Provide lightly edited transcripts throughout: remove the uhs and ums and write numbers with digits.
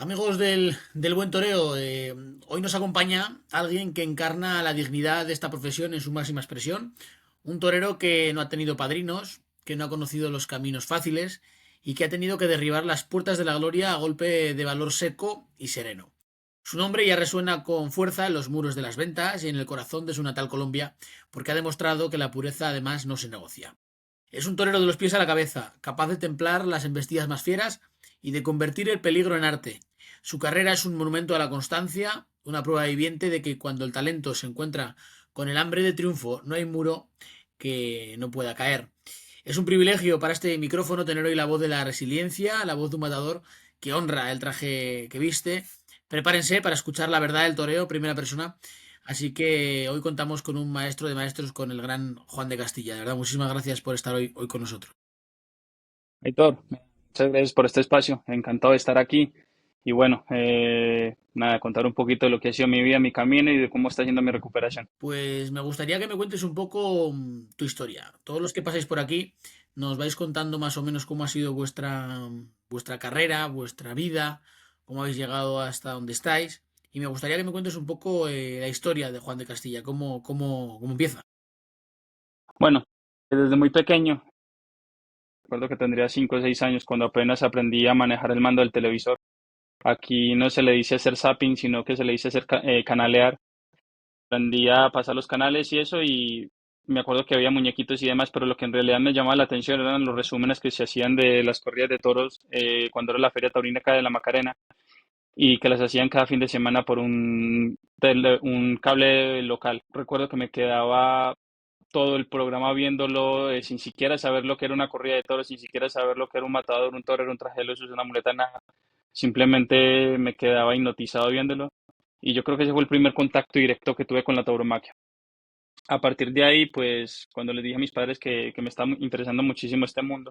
Amigos del buen toreo, hoy nos acompaña alguien que encarna la dignidad de esta profesión en su máxima expresión. Un torero que no ha tenido padrinos, que no ha conocido los caminos fáciles y que ha tenido que derribar las puertas de la gloria a golpe de valor seco y sereno. Su nombre ya resuena con fuerza en los muros de las ventas y en el corazón de su natal Colombia, porque ha demostrado que la pureza además no se negocia. Es un torero de los pies a la cabeza, capaz de templar las embestidas más fieras y de convertir el peligro en arte. Su carrera es un monumento a la constancia, una prueba viviente de que cuando el talento se encuentra con el hambre de triunfo, no hay muro que no pueda caer. Es un privilegio para este micrófono tener hoy la voz de la resiliencia, la voz de un matador que honra el traje que viste. Prepárense para escuchar la verdad del toreo, primera persona. Así que hoy contamos con un maestro de maestros, con el gran Juan de Castilla. De verdad, muchísimas gracias por estar hoy con nosotros. Héctor, muchas gracias por este espacio. Encantado de estar aquí. Y bueno, nada, contar un poquito de lo que ha sido mi vida, mi camino y de cómo está yendo mi recuperación. Pues me gustaría que me cuentes un poco tu historia. Todos los que pasáis por aquí nos vais contando más o menos cómo ha sido vuestra carrera, vuestra vida, cómo habéis llegado hasta donde estáis. Y me gustaría que me cuentes un poco la historia de Juan de Castilla, cómo empieza. Bueno, desde muy pequeño, recuerdo que tendría 5 o 6 años cuando apenas aprendí a manejar el mando del televisor. Aquí no se le dice hacer zapping, sino que se le dice hacer canalear. Aprendí a pasar los canales y eso y me acuerdo que había muñequitos y demás, pero lo que en realidad me llamaba la atención eran los resúmenes que se hacían de las corridas de toros cuando era la Feria Taurina acá de la Macarena y que las hacían cada fin de semana por un cable local. Recuerdo que me quedaba todo el programa viéndolo sin siquiera saber lo que era una corrida de toros, sin siquiera saber lo que era un matador, un torero, un traje de luces, una muleta, nada. Simplemente me quedaba hipnotizado viéndolo y yo creo que ese fue el primer contacto directo que tuve con la tauromaquia. A partir de ahí, pues cuando les dije a mis padres que me estaba interesando muchísimo este mundo,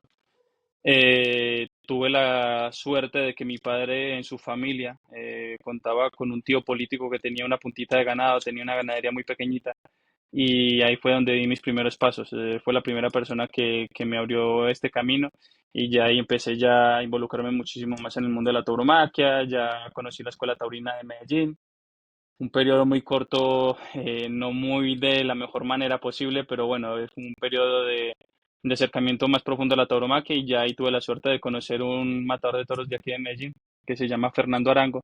tuve la suerte de que mi padre en su familia contaba con un tío político que tenía una puntita de ganado, tenía una ganadería muy pequeñita y ahí fue donde di mis primeros pasos. Fue la primera persona que me abrió este camino y ya ahí empecé ya a involucrarme muchísimo más en el mundo de la tauromaquia, ya conocí la Escuela Taurina de Medellín, un periodo muy corto, no muy de la mejor manera posible, pero bueno, es un periodo de acercamiento más profundo a la tauromaquia y ya ahí tuve la suerte de conocer un matador de toros de aquí de Medellín, que se llama Fernando Arango,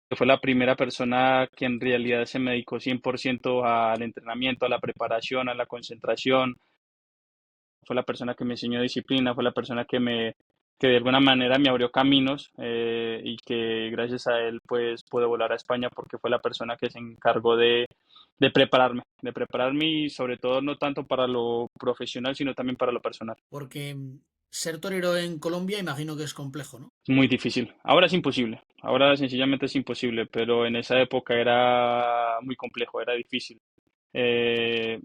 que fue la primera persona que en realidad se me dedicó 100% al entrenamiento, a la preparación, a la concentración, fue la persona que me enseñó disciplina, fue la persona que de alguna manera me abrió caminos y que gracias a él pues pude volar a España porque fue la persona que se encargó de prepararme y sobre todo no tanto para lo profesional, sino también para lo personal. Porque ser torero en Colombia imagino que es complejo, ¿no? Es muy difícil. Ahora es imposible. Ahora sencillamente es imposible, pero en esa época era muy complejo, era difícil. Eh,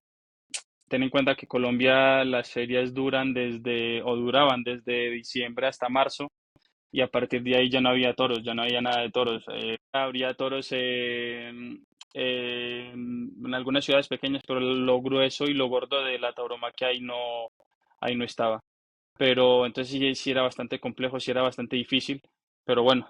Ten en cuenta que Colombia las ferias duraban desde diciembre hasta marzo y a partir de ahí ya no había toros, ya no había nada de toros. Habría toros en algunas ciudades pequeñas, pero lo grueso y lo gordo de la tauromaquia ahí no estaba. Pero entonces sí, sí era bastante complejo, sí era bastante difícil. Pero bueno,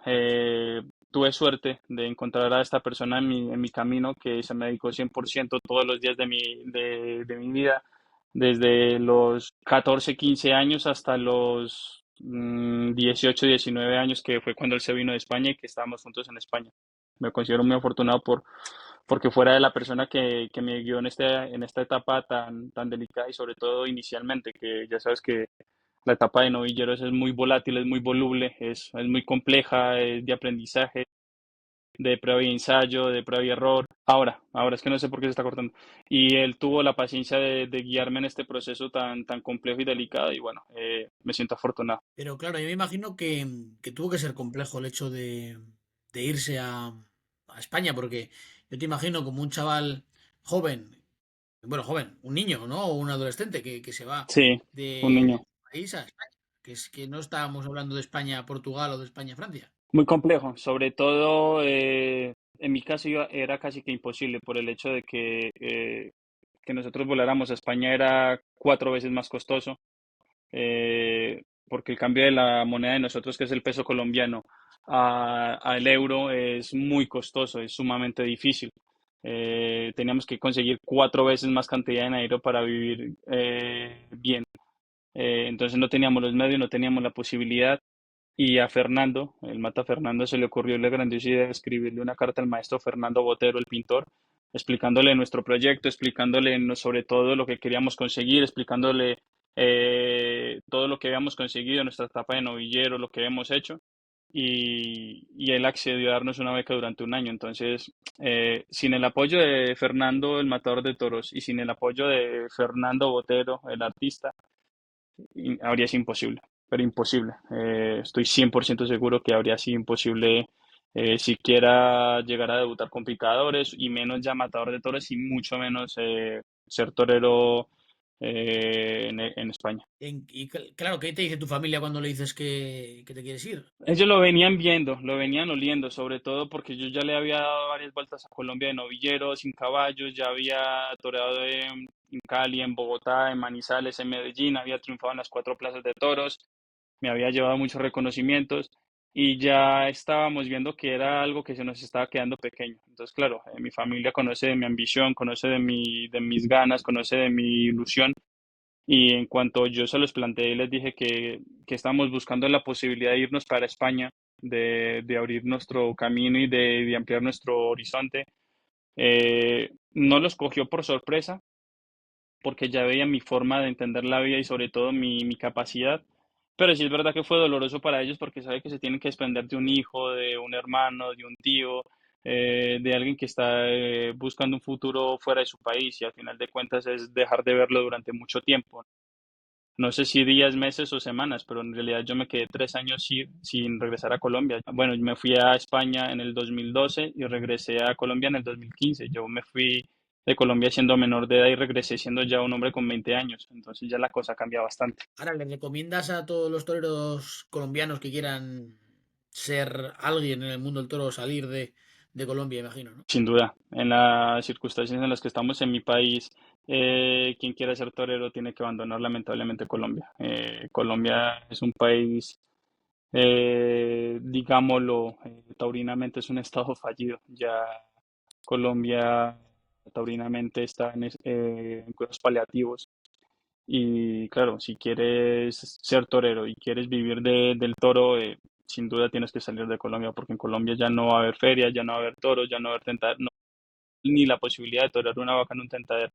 tuve suerte de encontrar a esta persona en mi camino que se me dedicó 100% todos los días de mi vida, desde los 14 15 años hasta los 18, 19 años, que fue cuando él se vino de España y que estábamos juntos en España. Me considero muy afortunado porque fuera de la persona que me guió en esta etapa tan delicada y sobre todo inicialmente, que ya sabes que la etapa de novilleros es muy volátil, es muy voluble, es muy compleja, es de aprendizaje, de prueba y ensayo, de prueba y error. Ahora es que no sé por qué se está cortando. Y él tuvo la paciencia de guiarme en este proceso tan complejo y delicado y bueno, me siento afortunado. Pero claro, yo me imagino que tuvo que ser complejo el hecho de irse a España, porque yo te imagino como un chaval joven, bueno, joven, un niño, ¿no? O un adolescente que se va Sí, un de niño. su país a España, que es que no estábamos hablando de España a Portugal o de España a Francia. Muy complejo, sobre todo en mi caso era casi que imposible por el hecho de que nosotros voláramos a España era 4 veces más costoso, porque el cambio de la moneda de nosotros, que es el peso colombiano, al euro es muy costoso, es sumamente difícil. Teníamos que conseguir 4 veces más cantidad de dinero para vivir bien. Entonces no teníamos los medios, no teníamos la posibilidad. Y a Fernando, el mata Fernando, se le ocurrió la grandiosa idea de escribirle una carta al maestro Fernando Botero, el pintor, explicándole nuestro proyecto, explicándole sobre todo lo que queríamos conseguir, explicándole todo lo que habíamos conseguido, nuestra etapa de novillero, lo que habíamos hecho. Y él accedió a darnos una beca durante un año. Entonces, sin el apoyo de Fernando, el matador de toros, y sin el apoyo de Fernando Botero, el artista, habría sido imposible, pero imposible. Estoy 100% seguro que habría sido imposible siquiera llegar a debutar con picadores y menos ya matador de toros y mucho menos ser torero en España. Claro, ¿qué te dice tu familia cuando le dices que te quieres ir? Ellos lo venían viendo, lo venían oliendo, sobre todo porque yo ya le había dado varias vueltas a Colombia de novillero, sin caballos, ya había toreado en Cali, en Bogotá, en Manizales, en Medellín, había triunfado en las 4 plazas de toros, me había llevado muchos reconocimientos y ya estábamos viendo que era algo que se nos estaba quedando pequeño. Entonces, claro, mi familia conoce de mi ambición, conoce de mis ganas, conoce de mi ilusión y en cuanto yo se los planteé, les dije que estábamos buscando la posibilidad de irnos para España, de abrir nuestro camino y de ampliar nuestro horizonte. No los cogió por sorpresa, porque ya veía mi forma de entender la vida y sobre todo mi capacidad. Pero sí es verdad que fue doloroso para ellos porque sabe que se tienen que desprender de un hijo, de un hermano, de un tío, de alguien que está buscando un futuro fuera de su país y al final de cuentas es dejar de verlo durante mucho tiempo. No sé si días, meses o semanas, pero en realidad yo me quedé 3 años sin regresar a Colombia. Bueno, me fui a España en el 2012 y regresé a Colombia en el 2015. Yo me fui de Colombia siendo menor de edad y regresé siendo ya un hombre con 20 años. Entonces ya la cosa cambia bastante. Ahora, ¿le recomiendas a todos los toreros colombianos que quieran ser alguien en el mundo del toro salir de Colombia, imagino, ¿no? Sin duda, en las circunstancias en las que estamos en mi país, quien quiera ser torero tiene que abandonar lamentablemente Colombia. Colombia es un país digámoslo, taurinamente es un estado fallido. Ya Colombia taurinamente está en cuidados paliativos. Y claro, si quieres ser torero y quieres vivir del toro, sin duda tienes que salir de Colombia, porque en Colombia ya no va a haber ferias, ya no va a haber toros, ya no va a haber no, ni la posibilidad de torear una vaca en un tentadero.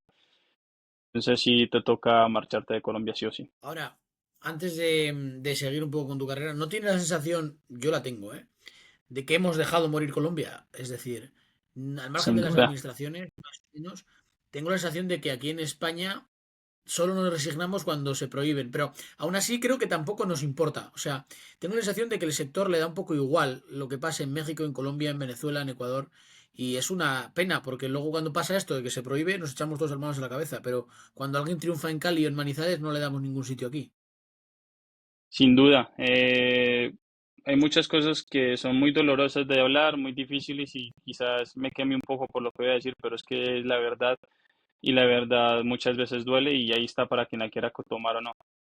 Entonces sí te toca marcharte de Colombia sí o sí. Ahora, antes de seguir un poco con tu carrera, ¿no tienes la sensación, yo la tengo, de que hemos dejado morir Colombia? Es decir, al margen Sin de las duda. administraciones, más o menos, tengo la sensación de que aquí en España solo nos resignamos cuando se prohíben, pero aún así creo que tampoco nos importa. O sea, tengo la sensación de que el sector le da un poco igual lo que pase en México, en Colombia, en Venezuela, en Ecuador. Y es una pena, porque luego cuando pasa esto de que se prohíbe, nos echamos todas las manos a la cabeza. Pero cuando alguien triunfa en Cali o en Manizales, no le damos ningún sitio aquí. Sin duda, hay muchas cosas que son muy dolorosas de hablar, muy difíciles y quizás me queme un poco por lo que voy a decir, pero es que es la verdad y la verdad muchas veces duele y ahí está para quien la quiera tomar o no.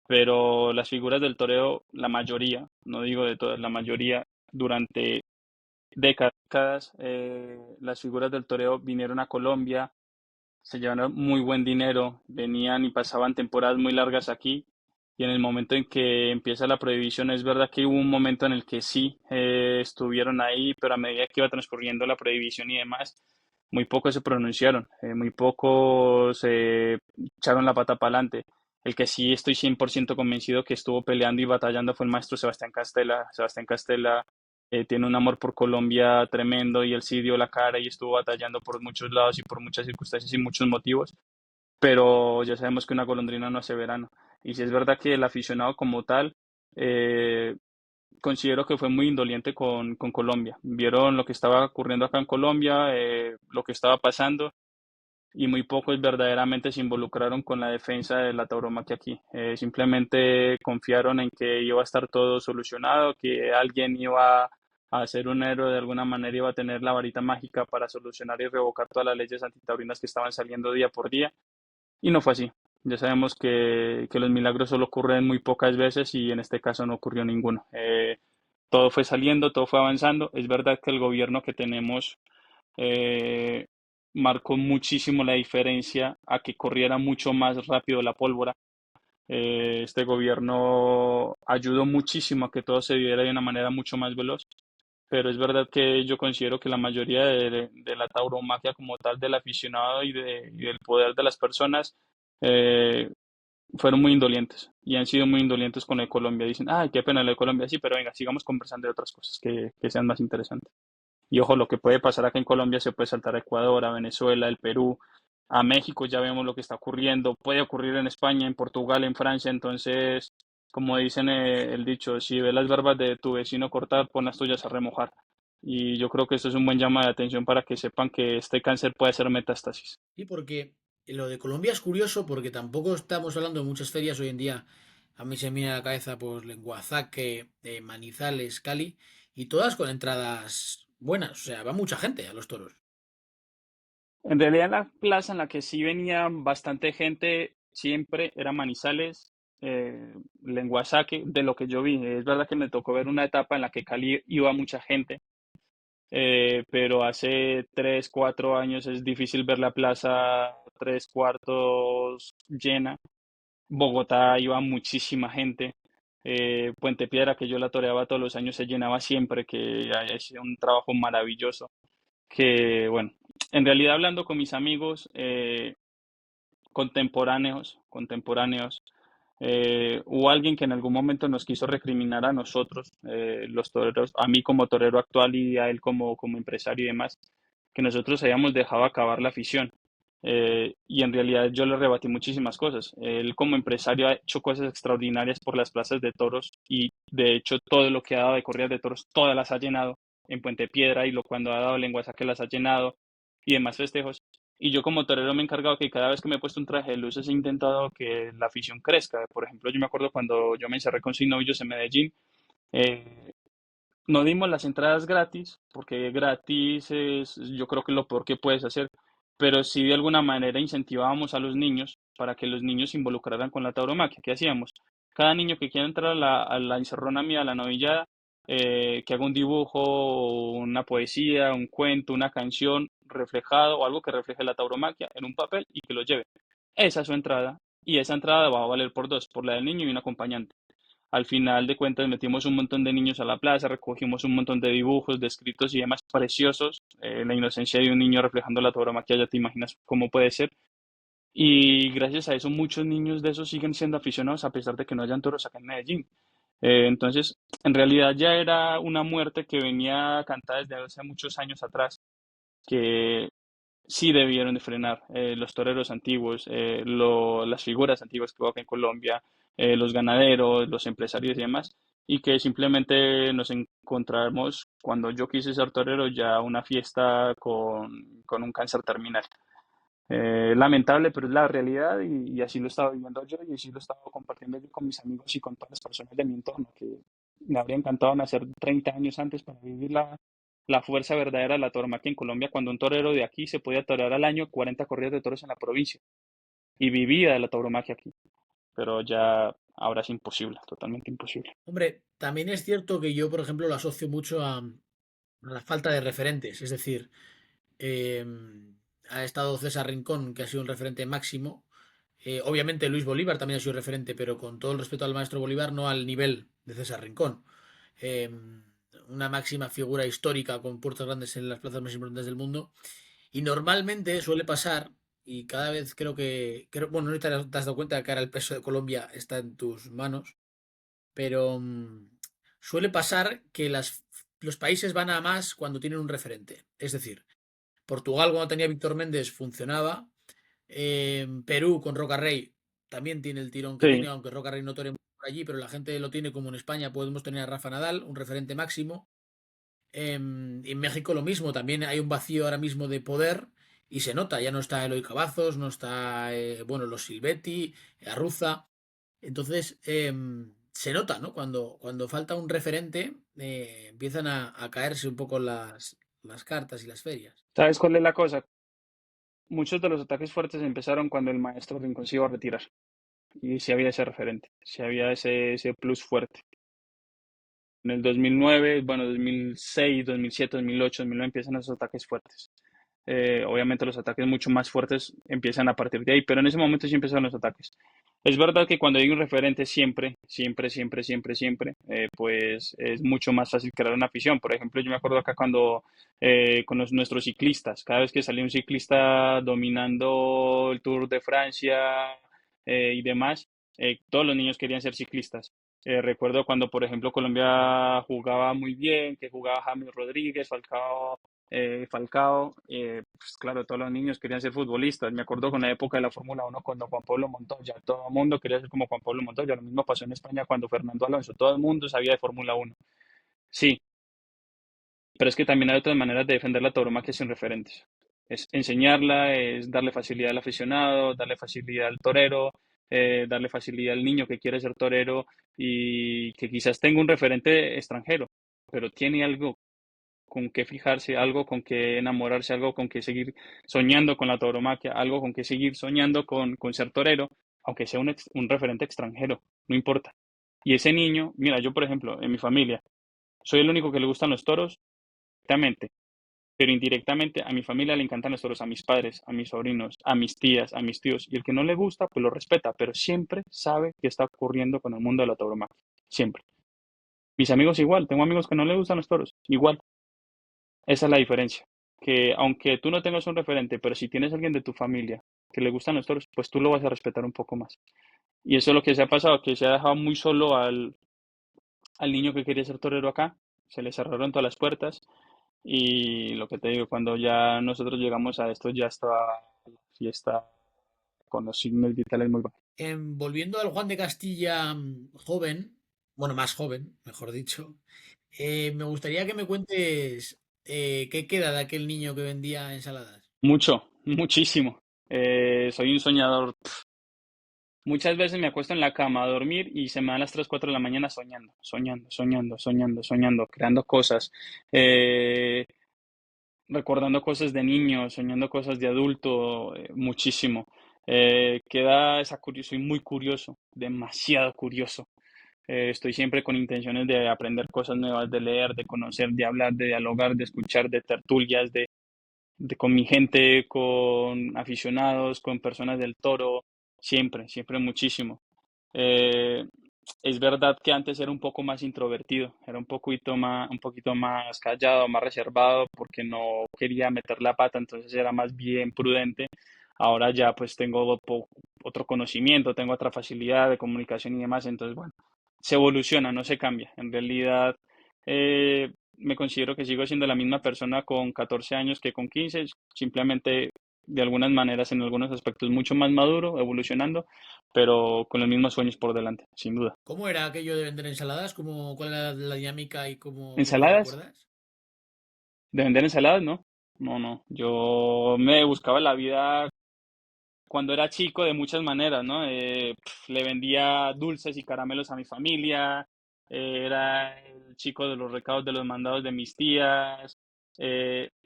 Pero las figuras del toreo, la mayoría, no digo de todas, la mayoría, durante décadas, las figuras del toreo vinieron a Colombia, se llevaron muy buen dinero, venían y pasaban temporadas muy largas aquí y en el momento en que empieza la prohibición es verdad que hubo un momento en el que sí estuvieron ahí, pero a medida que iba transcurriendo la prohibición y demás, muy pocos se pronunciaron, muy pocos echaron la pata para adelante. El que sí estoy 100% convencido que estuvo peleando y batallando fue el maestro Sebastián Castela. Sebastián Castela tiene un amor por Colombia tremendo y él sí dio la cara y estuvo batallando por muchos lados y por muchas circunstancias y muchos motivos, pero ya sabemos que una golondrina no hace verano. Y si es verdad que el aficionado como tal, eh, considero que fue muy indoliente con Colombia. Vieron lo que estaba ocurriendo acá en Colombia, lo que estaba pasando y muy pocos verdaderamente se involucraron con la defensa de la tauromaquia aquí. Simplemente confiaron en que iba a estar todo solucionado, que alguien iba a ser un héroe de alguna manera, iba a tener la varita mágica para solucionar y revocar todas las leyes antitaurinas que estaban saliendo día por día. Y no fue así. Ya sabemos que los milagros solo ocurren muy pocas veces y en este caso no ocurrió ninguno. todo fue saliendo, todo fue avanzando. Es verdad que el gobierno que tenemos eh, marcó muchísimo la diferencia a que corriera mucho más rápido la pólvora. Este gobierno ayudó muchísimo a que todo se diera de una manera mucho más veloz, pero es verdad que yo considero que la mayoría de la tauromaquia como tal, del aficionado y del poder de las personas, eh, fueron muy indolentes y han sido muy indolentes con la de Colombia. Dicen, ay, qué pena la de Colombia, sí, pero venga, sigamos conversando de otras cosas que sean más interesantes. Y ojo, lo que puede pasar acá en Colombia se puede saltar a Ecuador, a Venezuela, el Perú, a México, ya vemos lo que está ocurriendo, puede ocurrir en España, en Portugal, en Francia, entonces, como dicen el dicho, si ves las barbas de tu vecino cortar, pon las tuyas a remojar. Y yo creo que esto es un buen llamado de atención para que sepan que este cáncer puede ser metástasis. Y porque lo de Colombia es curioso porque tampoco estamos hablando de muchas ferias hoy en día. A mí se me viene a la cabeza pues Lenguazaque, Manizales, Cali y todas con entradas buenas. O sea, va mucha gente a los toros. En realidad la plaza en la que sí venía bastante gente siempre era Manizales, Lenguasaque, de lo que yo vi. Es verdad que me tocó ver una etapa en la que Cali iba mucha gente, pero hace 3, 4 años es difícil ver la plaza tres cuartos llena. Bogotá iba muchísima gente. Puente Piedra, que yo la toreaba todos los años, se llenaba siempre, que ha sido un trabajo maravilloso. Que bueno, en realidad hablando con mis amigos contemporáneos, hubo alguien que en algún momento nos quiso recriminar a nosotros, los toreros, a mí como torero actual y a él como empresario y demás, que nosotros habíamos dejado acabar la afición. Y en realidad yo le rebatí muchísimas cosas. Él como empresario ha hecho cosas extraordinarias por las plazas de toros y de hecho todo lo que ha dado de corridas de toros, todas las ha llenado en Puente Piedra y cuando ha dado lenguaza que las ha llenado y demás festejos. Y yo como torero me he encargado que cada vez que me he puesto un traje de luces he intentado que la afición crezca. Por ejemplo, yo me acuerdo cuando yo me encerré con Sinovillos en Medellín, eh, no dimos las entradas gratis, porque gratis es yo creo que lo peor que puedes hacer, pero sí de alguna manera incentivábamos a los niños para que los niños se involucraran con la tauromaquia. ¿Qué hacíamos? Cada niño que quiera entrar a la encerrona mía, a la novillada, que haga un dibujo, una poesía, un cuento, una canción reflejado o algo que refleje la tauromaquia en un papel y que lo lleve. Esa es su entrada y esa entrada va a valer por dos, por la del niño y un acompañante. Al final de cuentas metimos un montón de niños a la plaza, recogimos un montón de dibujos, de escritos y demás preciosos. La inocencia de un niño reflejando la tauromaquia, ya te imaginas cómo puede ser. Y gracias a eso muchos niños de esos siguen siendo aficionados a pesar de que no hayan toros acá en Medellín. Entonces, en realidad ya era una muerte que venía cantada desde hace muchos años atrás, que sí debieron de frenar los toreros antiguos, las figuras antiguas que hubo acá en Colombia, los ganaderos, los empresarios y demás, y que simplemente nos encontramos cuando yo quise ser torero ya una fiesta con un cáncer terminal. Lamentable, pero es la realidad y así lo estaba viviendo yo y así lo estaba compartiendo yo con mis amigos y con todas las personas de mi entorno, que me habría encantado nacer 30 años antes para vivir la fuerza verdadera de la tauromaquia en Colombia, cuando un torero de aquí se podía torear al año 40 corridas de toros en la provincia y vivía de la tauromaquia aquí, pero ya ahora es imposible, totalmente imposible. Hombre, también es cierto que yo, por ejemplo, lo asocio mucho a la falta de referentes. Es decir, eh, ha estado César Rincón, que ha sido un referente máximo. Obviamente Luis Bolívar también ha sido referente, pero con todo el respeto al maestro Bolívar, no al nivel de César Rincón. Eh, una máxima figura histórica con puertas grandes en las plazas más importantes del mundo. Y normalmente suele pasar, y cada vez bueno, no te has dado cuenta que ahora el peso de Colombia está en tus manos, pero suele pasar que los países van a más cuando tienen un referente. Es decir, Portugal cuando tenía Víctor Méndez funcionaba, Perú con Roca Rey también tiene el tirón que tiene, Sí, aunque Roca Rey no torea por allí, pero la gente lo tiene como en España podemos tener a Rafa Nadal, un referente máximo. En México lo mismo, también hay un vacío ahora mismo de poder y se nota, ya no está Eloy Cavazos, no está, bueno, los Silvetti, Arruza. Entonces, se nota, ¿no? Cuando falta un referente, empiezan a caerse un poco las cartas y las ferias. ¿sabes cuál es la cosa? Muchos de los ataques fuertes empezaron cuando el maestro Rincón se iba a retirar y si había ese referente, si había ese plus fuerte. En el 2009, bueno, 2006, 2007, 2008, 2009 empiezan esos ataques fuertes. Obviamente los ataques mucho más fuertes empiezan a partir de ahí, pero en ese momento sí empezaron los ataques. Es verdad que cuando hay un referente siempre, siempre, siempre, siempre, siempre, pues es mucho más fácil crear una afición. Por ejemplo, yo me acuerdo acá cuando con nuestros ciclistas, cada vez que salía un ciclista dominando el Tour de Francia y demás, todos los niños querían ser ciclistas. Recuerdo cuando, por ejemplo, Colombia jugaba muy bien, que jugaba James Rodríguez, Falcao, pues claro, todos los niños querían ser futbolistas. Me acuerdo con la época de la Fórmula 1 cuando Juan Pablo Montoya, todo el mundo quería ser como Juan Pablo Montoya. Lo mismo pasó en España cuando Fernando Alonso, todo el mundo sabía de Fórmula 1. Sí, pero es que también hay otras maneras de defender la tauromaquia sin referentes. Es enseñarla, es darle facilidad al aficionado, darle facilidad al torero, darle facilidad al niño que quiere ser torero y que quizás tenga un referente extranjero, pero tiene algo con qué fijarse, algo con qué enamorarse, algo con qué seguir soñando con la tauromaquia, algo con qué seguir soñando con ser torero, aunque sea un referente extranjero, no importa. Y ese niño, mira, yo por ejemplo, en mi familia, soy el único que le gustan los toros, directamente, pero indirectamente a mi familia le encantan los toros, a mis padres, a mis sobrinos, a mis tías, a mis tíos, y el que no le gusta, pues lo respeta, pero siempre sabe qué está ocurriendo con el mundo de la tauromaquia, siempre. Mis amigos igual, tengo amigos que no les gustan los toros, igual. Esa es la diferencia, que aunque tú no tengas un referente, pero si tienes alguien de tu familia que le gustan los toros, pues tú lo vas a respetar un poco más. Y eso es lo que se ha pasado, que se ha dejado muy solo al niño que quería ser torero acá, se le cerraron todas las puertas y lo que te digo, cuando ya nosotros llegamos a esto, ya estaba la fiesta con los signos vitales muy bajos. Volviendo al Juan de Castilla joven, bueno, más joven, mejor dicho, me gustaría que me cuentes qué queda de aquel niño que vendía ensaladas. Mucho, muchísimo. Soy un soñador. Muchas veces me acuesto en la cama a dormir y se me dan las 3 4 de la mañana soñando, soñando, soñando, soñando, soñando, creando cosas, eh, recordando cosas de niño, soñando cosas de adulto, muchísimo. Queda esa curiosidad, soy muy curioso, demasiado curioso. Estoy siempre con intenciones de aprender cosas nuevas, de leer, de conocer, de hablar, de dialogar, de escuchar, de tertulias, con mi gente, con aficionados, con personas del toro, siempre, siempre muchísimo. Eh, es verdad que antes era un poco más introvertido, era un poquito más callado, más reservado, porque no quería meter la pata, entonces era más bien prudente. Ahora ya pues tengo otro conocimiento, tengo otra facilidad de comunicación y demás, entonces bueno, se evoluciona, no se cambia. En realidad, me considero que sigo siendo la misma persona con 14 años que con 15, simplemente de algunas maneras, en algunos aspectos, mucho más maduro, evolucionando, pero con los mismos sueños por delante, sin duda. ¿Cómo era aquello de vender ensaladas? ¿Cuál era la dinámica y cómo lo ¿Ensaladas? recuerdas? ¿De vender ensaladas? No, no, no. Yo me buscaba la vida cuando era chico de muchas maneras, ¿no? Le vendía dulces y caramelos a mi familia, era el chico de los recados de los mandados de mis tías,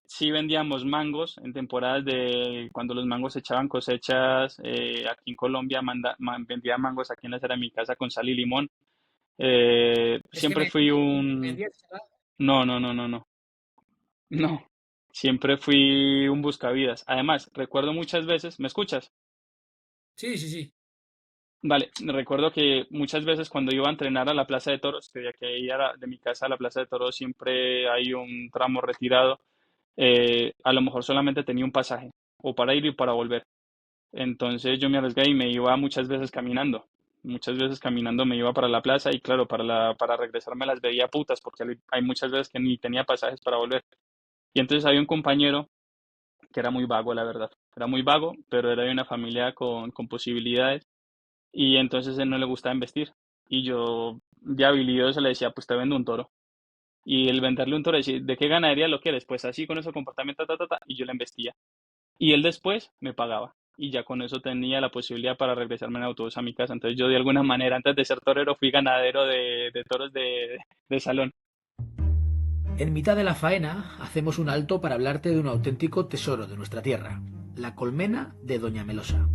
sí vendíamos mangos en temporadas de cuando los mangos echaban cosechas, aquí en Colombia vendía mangos aquí en la acera de mi casa con sal y limón. Es que Siempre fui me un... vendías ensaladas. No, no, no, no, no, no. Siempre fui un buscavidas. Además, recuerdo muchas veces, ¿me escuchas? Sí, sí, sí. Vale, recuerdo que muchas veces cuando iba a entrenar a la Plaza de Toros, que de aquí de mi casa a la Plaza de Toros siempre hay un tramo retirado, a lo mejor solamente tenía un pasaje, o para ir y para volver. Entonces yo me arriesgué y me iba muchas veces caminando. Muchas veces caminando me iba para la plaza y claro, para regresarme las veía putas, porque hay muchas veces que ni tenía pasajes para volver. Y entonces había un compañero que era muy vago, la verdad. Era muy vago, pero era de una familia con posibilidades y entonces a él no le gustaba investir. Y yo, de habilidoso, le decía, pues te vendo un toro. Y el venderle un toro, decía, ¿de qué ganadería lo quieres? Pues así, con ese comportamiento, ta, ta, ta, y yo le investía. Y él después me pagaba. Y ya con eso tenía la posibilidad para regresarme en autobús a mi casa. Entonces yo de alguna manera, antes de ser torero, fui ganadero de toros de salón. En mitad de la faena hacemos un alto para hablarte de un auténtico tesoro de nuestra tierra, la colmena de Doña Melosa,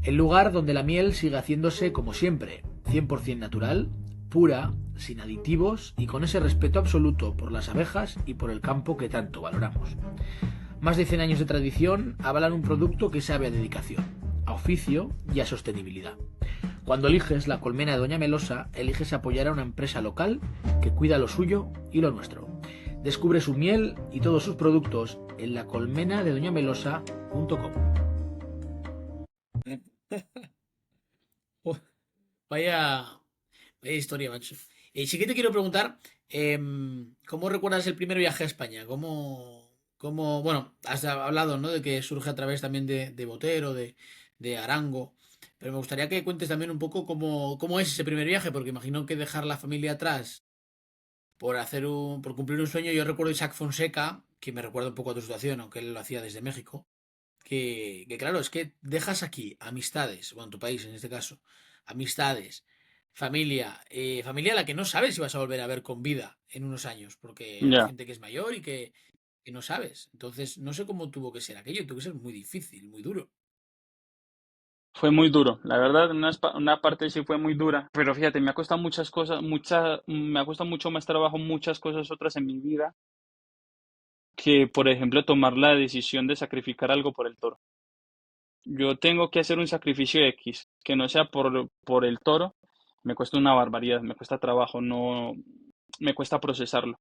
el lugar donde la miel sigue haciéndose como siempre, 100% natural, pura, sin aditivos y con ese respeto absoluto por las abejas y por el campo que tanto valoramos. Más de 100 años de tradición avalan un producto que sabe a dedicación, a oficio y a sostenibilidad. Cuando eliges la colmena de Doña Melosa, eliges apoyar a una empresa local que cuida lo suyo y lo nuestro. Descubre su miel y todos sus productos en lacolmenadedoñamelosa.com. Vaya, vaya historia, macho. Y sí que te quiero preguntar, ¿cómo recuerdas el primer viaje a España? Bueno, has hablado, ¿no? De que surge a través también de Botero, de Arango, pero me gustaría que cuentes también un poco cómo es ese primer viaje, porque imagino que dejar la familia atrás por cumplir un sueño. Yo recuerdo a Isaac Fonseca, que me recuerda un poco a tu situación, aunque él lo hacía desde México, que claro, es que dejas aquí amistades, bueno, en tu país en este caso, amistades, familia a la que no sabes si vas a volver a ver con vida en unos años, porque hay Ya, gente que es mayor y que no sabes. Entonces, no sé cómo tuvo que ser aquello, tuvo que ser muy difícil, muy duro. fue muy duro. La verdad, una parte sí fue muy dura, pero fíjate, me ha costado muchas cosas, me ha costado mucho más trabajo muchas cosas otras en mi vida que, por ejemplo, tomar la decisión de sacrificar algo por el toro. Yo tengo que hacer un sacrificio X, que no sea por el toro, me cuesta una barbaridad, me cuesta trabajo, no, me cuesta procesarlo.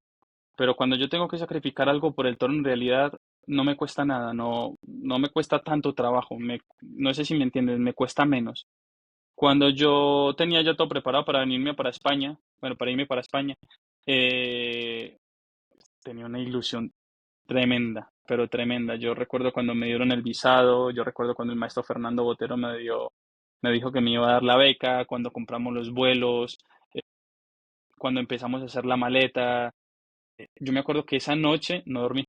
Pero cuando yo tengo que sacrificar algo por el toro, en realidad no me cuesta nada, no me cuesta tanto trabajo, no sé si me entiendes, me cuesta menos. Cuando yo tenía ya todo preparado para venirme para España, bueno, para irme para España, eh, tenía una ilusión tremenda, pero tremenda. Yo recuerdo cuando me dieron el visado, yo recuerdo cuando el maestro Fernando Botero me dijo que me iba a dar la beca, cuando compramos los vuelos, eh, cuando empezamos a hacer la maleta. Yo me acuerdo que esa noche no dormí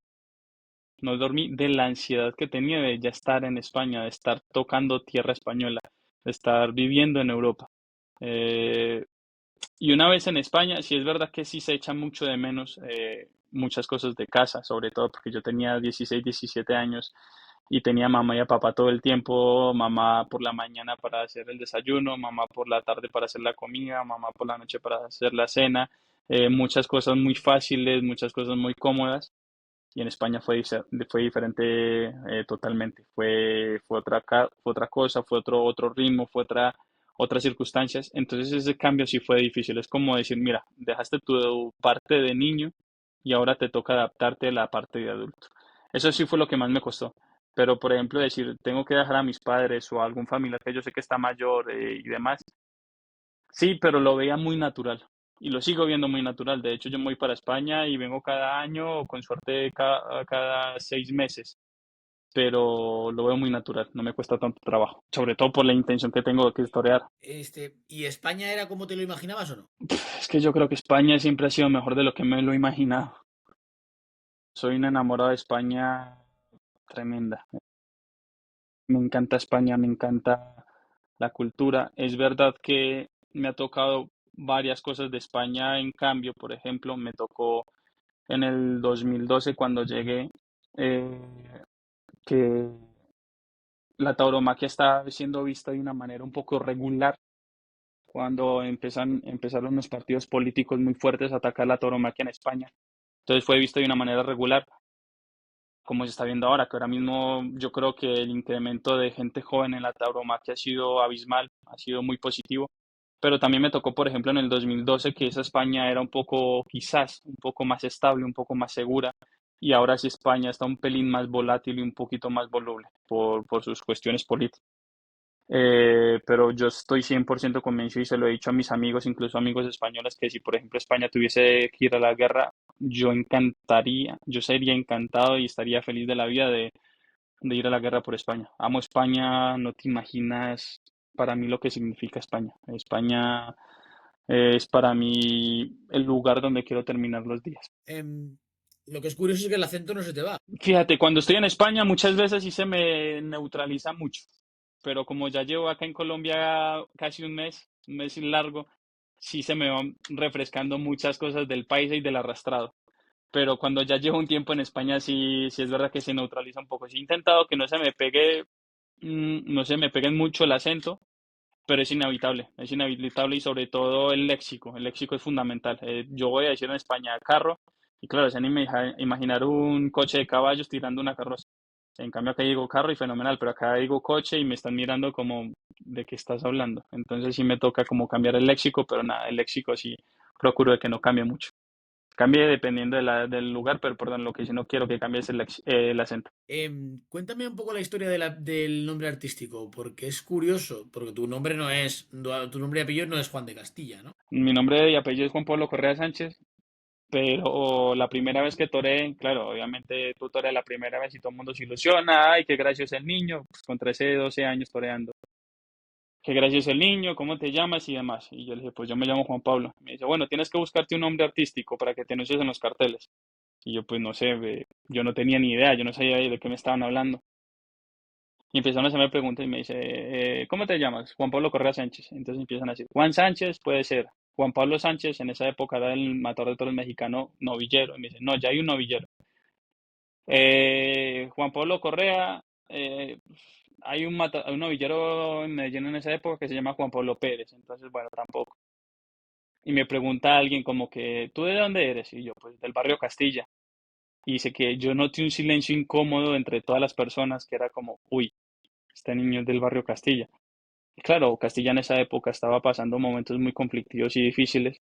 de la ansiedad que tenía de ya estar en España, de estar tocando tierra española, de estar viviendo en Europa. Eh, y una vez en España, sí es verdad que sí se echa mucho de menos muchas cosas de casa, sobre todo porque yo tenía 16, 17 años y tenía mamá y a papá todo el tiempo, mamá por la mañana para hacer el desayuno, mamá por la tarde para hacer la comida, mamá por la noche para hacer la cena, muchas cosas muy fáciles, muchas cosas muy cómodas. Y en España fue diferente totalmente. Fue otra cosa, fue otro ritmo, otras circunstancias. Entonces ese cambio sí fue difícil. Es como decir, mira, dejaste tu parte de niño y ahora te toca adaptarte a la parte de adulto. Eso sí fue lo que más me costó. Pero, por ejemplo, decir, tengo que dejar a mis padres o a algún familiar que yo sé que está mayor y demás, sí, pero lo veía muy natural y lo sigo viendo muy natural. De hecho, yo me voy para España y vengo cada año, o con suerte cada 6 meses, pero lo veo muy natural, no me cuesta tanto trabajo, sobre todo por la intención que tengo de historiar. ¿Y España era como te lo imaginabas o no? Es que yo creo que España siempre ha sido mejor de lo que me lo he imaginado. Soy un enamorado de España tremenda. Me encanta España, me encanta la cultura. Es verdad que me ha tocado varias cosas de España en cambio, por ejemplo, me tocó en el 2012 cuando llegué, eh, que la tauromaquia está siendo vista de una manera un poco regular. Cuando empezaron los partidos políticos muy fuertes a atacar la tauromaquia en España. Entonces fue visto de una manera regular, como se está viendo ahora, que ahora mismo yo creo que el incremento de gente joven en la tauromaquia ha sido abismal, ha sido muy positivo. Pero también me tocó, por ejemplo, en el 2012 que esa España era un poco, quizás, un poco más estable, un poco más segura, y ahora sí España está un pelín más volátil y un poquito más voluble por sus cuestiones políticas. Pero yo estoy 100% convencido y se lo he dicho a mis amigos, incluso amigos españoles, que si por ejemplo España tuviese que ir a la guerra, yo sería encantado y estaría feliz de la vida de ir a la guerra por España. Amo España, no te imaginas para mí lo que significa España. España es para mí el lugar donde quiero terminar los días. Em, lo que es curioso es que el acento no se te va. Fíjate, cuando estoy en España muchas veces sí se me neutraliza mucho, pero como ya llevo acá en Colombia casi un mes y largo, sí se me van refrescando muchas cosas del país y del arrastrado. Pero cuando ya llevo un tiempo en España sí es verdad que se neutraliza un poco. Sí he intentado que no se me pegue mucho el acento, pero es inevitable y sobre todo el léxico es fundamental. Yo voy a decir en España carro y claro, se han imaginar un coche de caballos tirando una carroza. En cambio acá digo carro y fenomenal, pero acá digo coche y me están mirando como de qué estás hablando. Entonces sí me toca como cambiar el léxico, pero nada, el léxico sí procuro de que no cambie mucho. Cambie dependiendo del lugar, pero perdón, lo que sí no quiero que cambie es el acento. Cuéntame un poco la historia del nombre artístico, porque es curioso, porque tu nombre no es, tu nombre y apellido no es Juan de Castilla, ¿no? Mi nombre y apellido es Juan Pablo Correa Sánchez, pero la primera vez que toreé, claro, obviamente tú toreas la primera vez y todo el mundo se ilusiona, ay, qué gracioso el niño, pues con 13, 12 años toreando. Qué gracioso el niño, ¿cómo te llamas? Y demás. Y yo le dije, pues yo me llamo Juan Pablo. Me dice, bueno, tienes que buscarte un nombre artístico para que te anuncies en los carteles. Y yo, pues no sé, yo no tenía ni idea, yo no sabía de qué me estaban hablando. Y empezaron a hacerme preguntas y me dice, ¿cómo te llamas? Juan Pablo Correa Sánchez. Entonces empiezan a decir, Juan Sánchez puede ser. Juan Pablo Sánchez en esa época era el matador de toros mexicano novillero. Y me dice, no, ya hay un novillero. Juan Pablo Correa, hay un novillero en Medellín en esa época que se llama Juan Pablo Pérez. Entonces, bueno, tampoco. Y me pregunta alguien como que, ¿tú de dónde eres? Y yo, pues del barrio Castilla. Y dice que yo noté un silencio incómodo entre todas las personas que era como, uy, este niño es del barrio Castilla. Claro, Castilla en esa época estaba pasando momentos muy conflictivos y difíciles.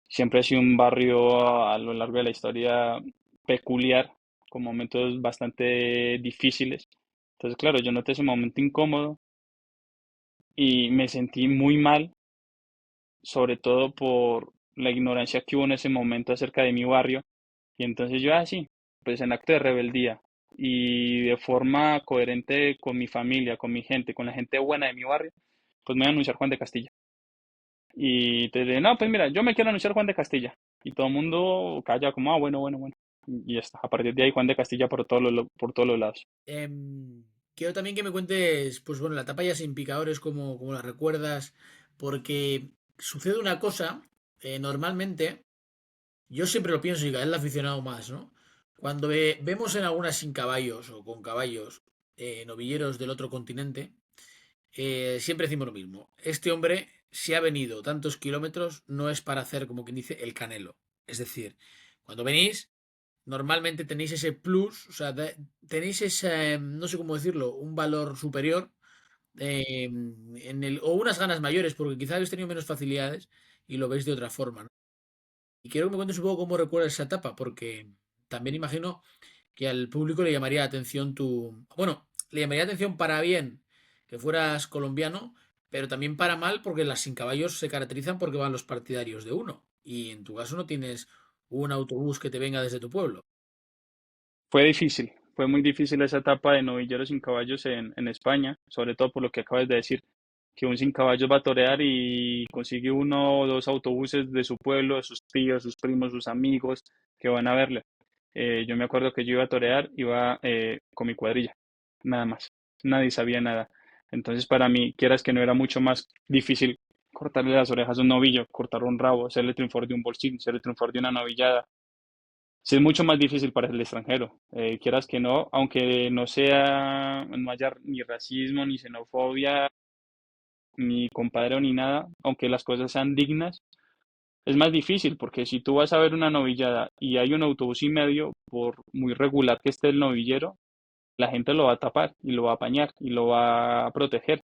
Siempre ha sido un barrio a lo largo de la historia peculiar, con momentos bastante difíciles. Entonces, claro, yo noté ese momento incómodo y me sentí muy mal, sobre todo por la ignorancia que hubo en ese momento acerca de mi barrio. Y entonces yo, sí, pues en acto de rebeldía y de forma coherente con mi familia, con mi gente, con la gente buena de mi barrio, pues me voy a anunciar Juan de Castilla. Y te dice, no, pues mira, yo me quiero anunciar Juan de Castilla. Y todo el mundo calla como, bueno, bueno, bueno. Y ya está. A partir de ahí, Juan de Castilla por todos los lados. Quiero también que me cuentes, pues bueno, la etapa ya sin picadores, como la recuerdas, porque sucede una cosa, normalmente, yo siempre lo pienso y cada vez el aficionado más, ¿no? Cuando vemos en algunas sin caballos o con caballos novilleros del otro continente, siempre decimos lo mismo. Este hombre, si ha venido tantos kilómetros, no es para hacer, como quien dice, el canelo. Es decir, cuando venís, normalmente tenéis ese plus, o sea, tenéis ese, no sé cómo decirlo, un valor superior o unas ganas mayores, porque quizás habéis tenido menos facilidades y lo veis de otra forma, ¿no? Y quiero que me cuentes un poco cómo recuerdas esa etapa, porque también imagino que al público le llamaría la atención Bueno, le llamaría la atención para bien que fueras colombiano, pero también para mal porque las sin caballos se caracterizan porque van los partidarios de uno. Y en tu caso no tienes un autobús que te venga desde tu pueblo. Fue difícil, fue muy difícil esa etapa de novilleros sin caballos en España, sobre todo por lo que acabas de decir, que un sin caballos va a torear y consigue uno o dos autobuses de su pueblo, de sus tíos, sus primos, sus amigos que van a verle. Yo me acuerdo que yo iba a torear, iba con mi cuadrilla, nada más, nadie sabía nada. Entonces para mí, quieras que no era mucho más difícil cortarle las orejas a un novillo, cortar un rabo, hacerle triunfar de un bolsín, hacerle triunfar de una novillada. Sí, es mucho más difícil para el extranjero, quieras que no, aunque no haya ni racismo, ni xenofobia, ni compadreo, ni nada, aunque las cosas sean dignas, es más difícil porque si tú vas a ver una novillada y hay un autobús y medio, por muy regular que esté el novillero, la gente lo va a tapar y lo va a apañar y lo va a proteger.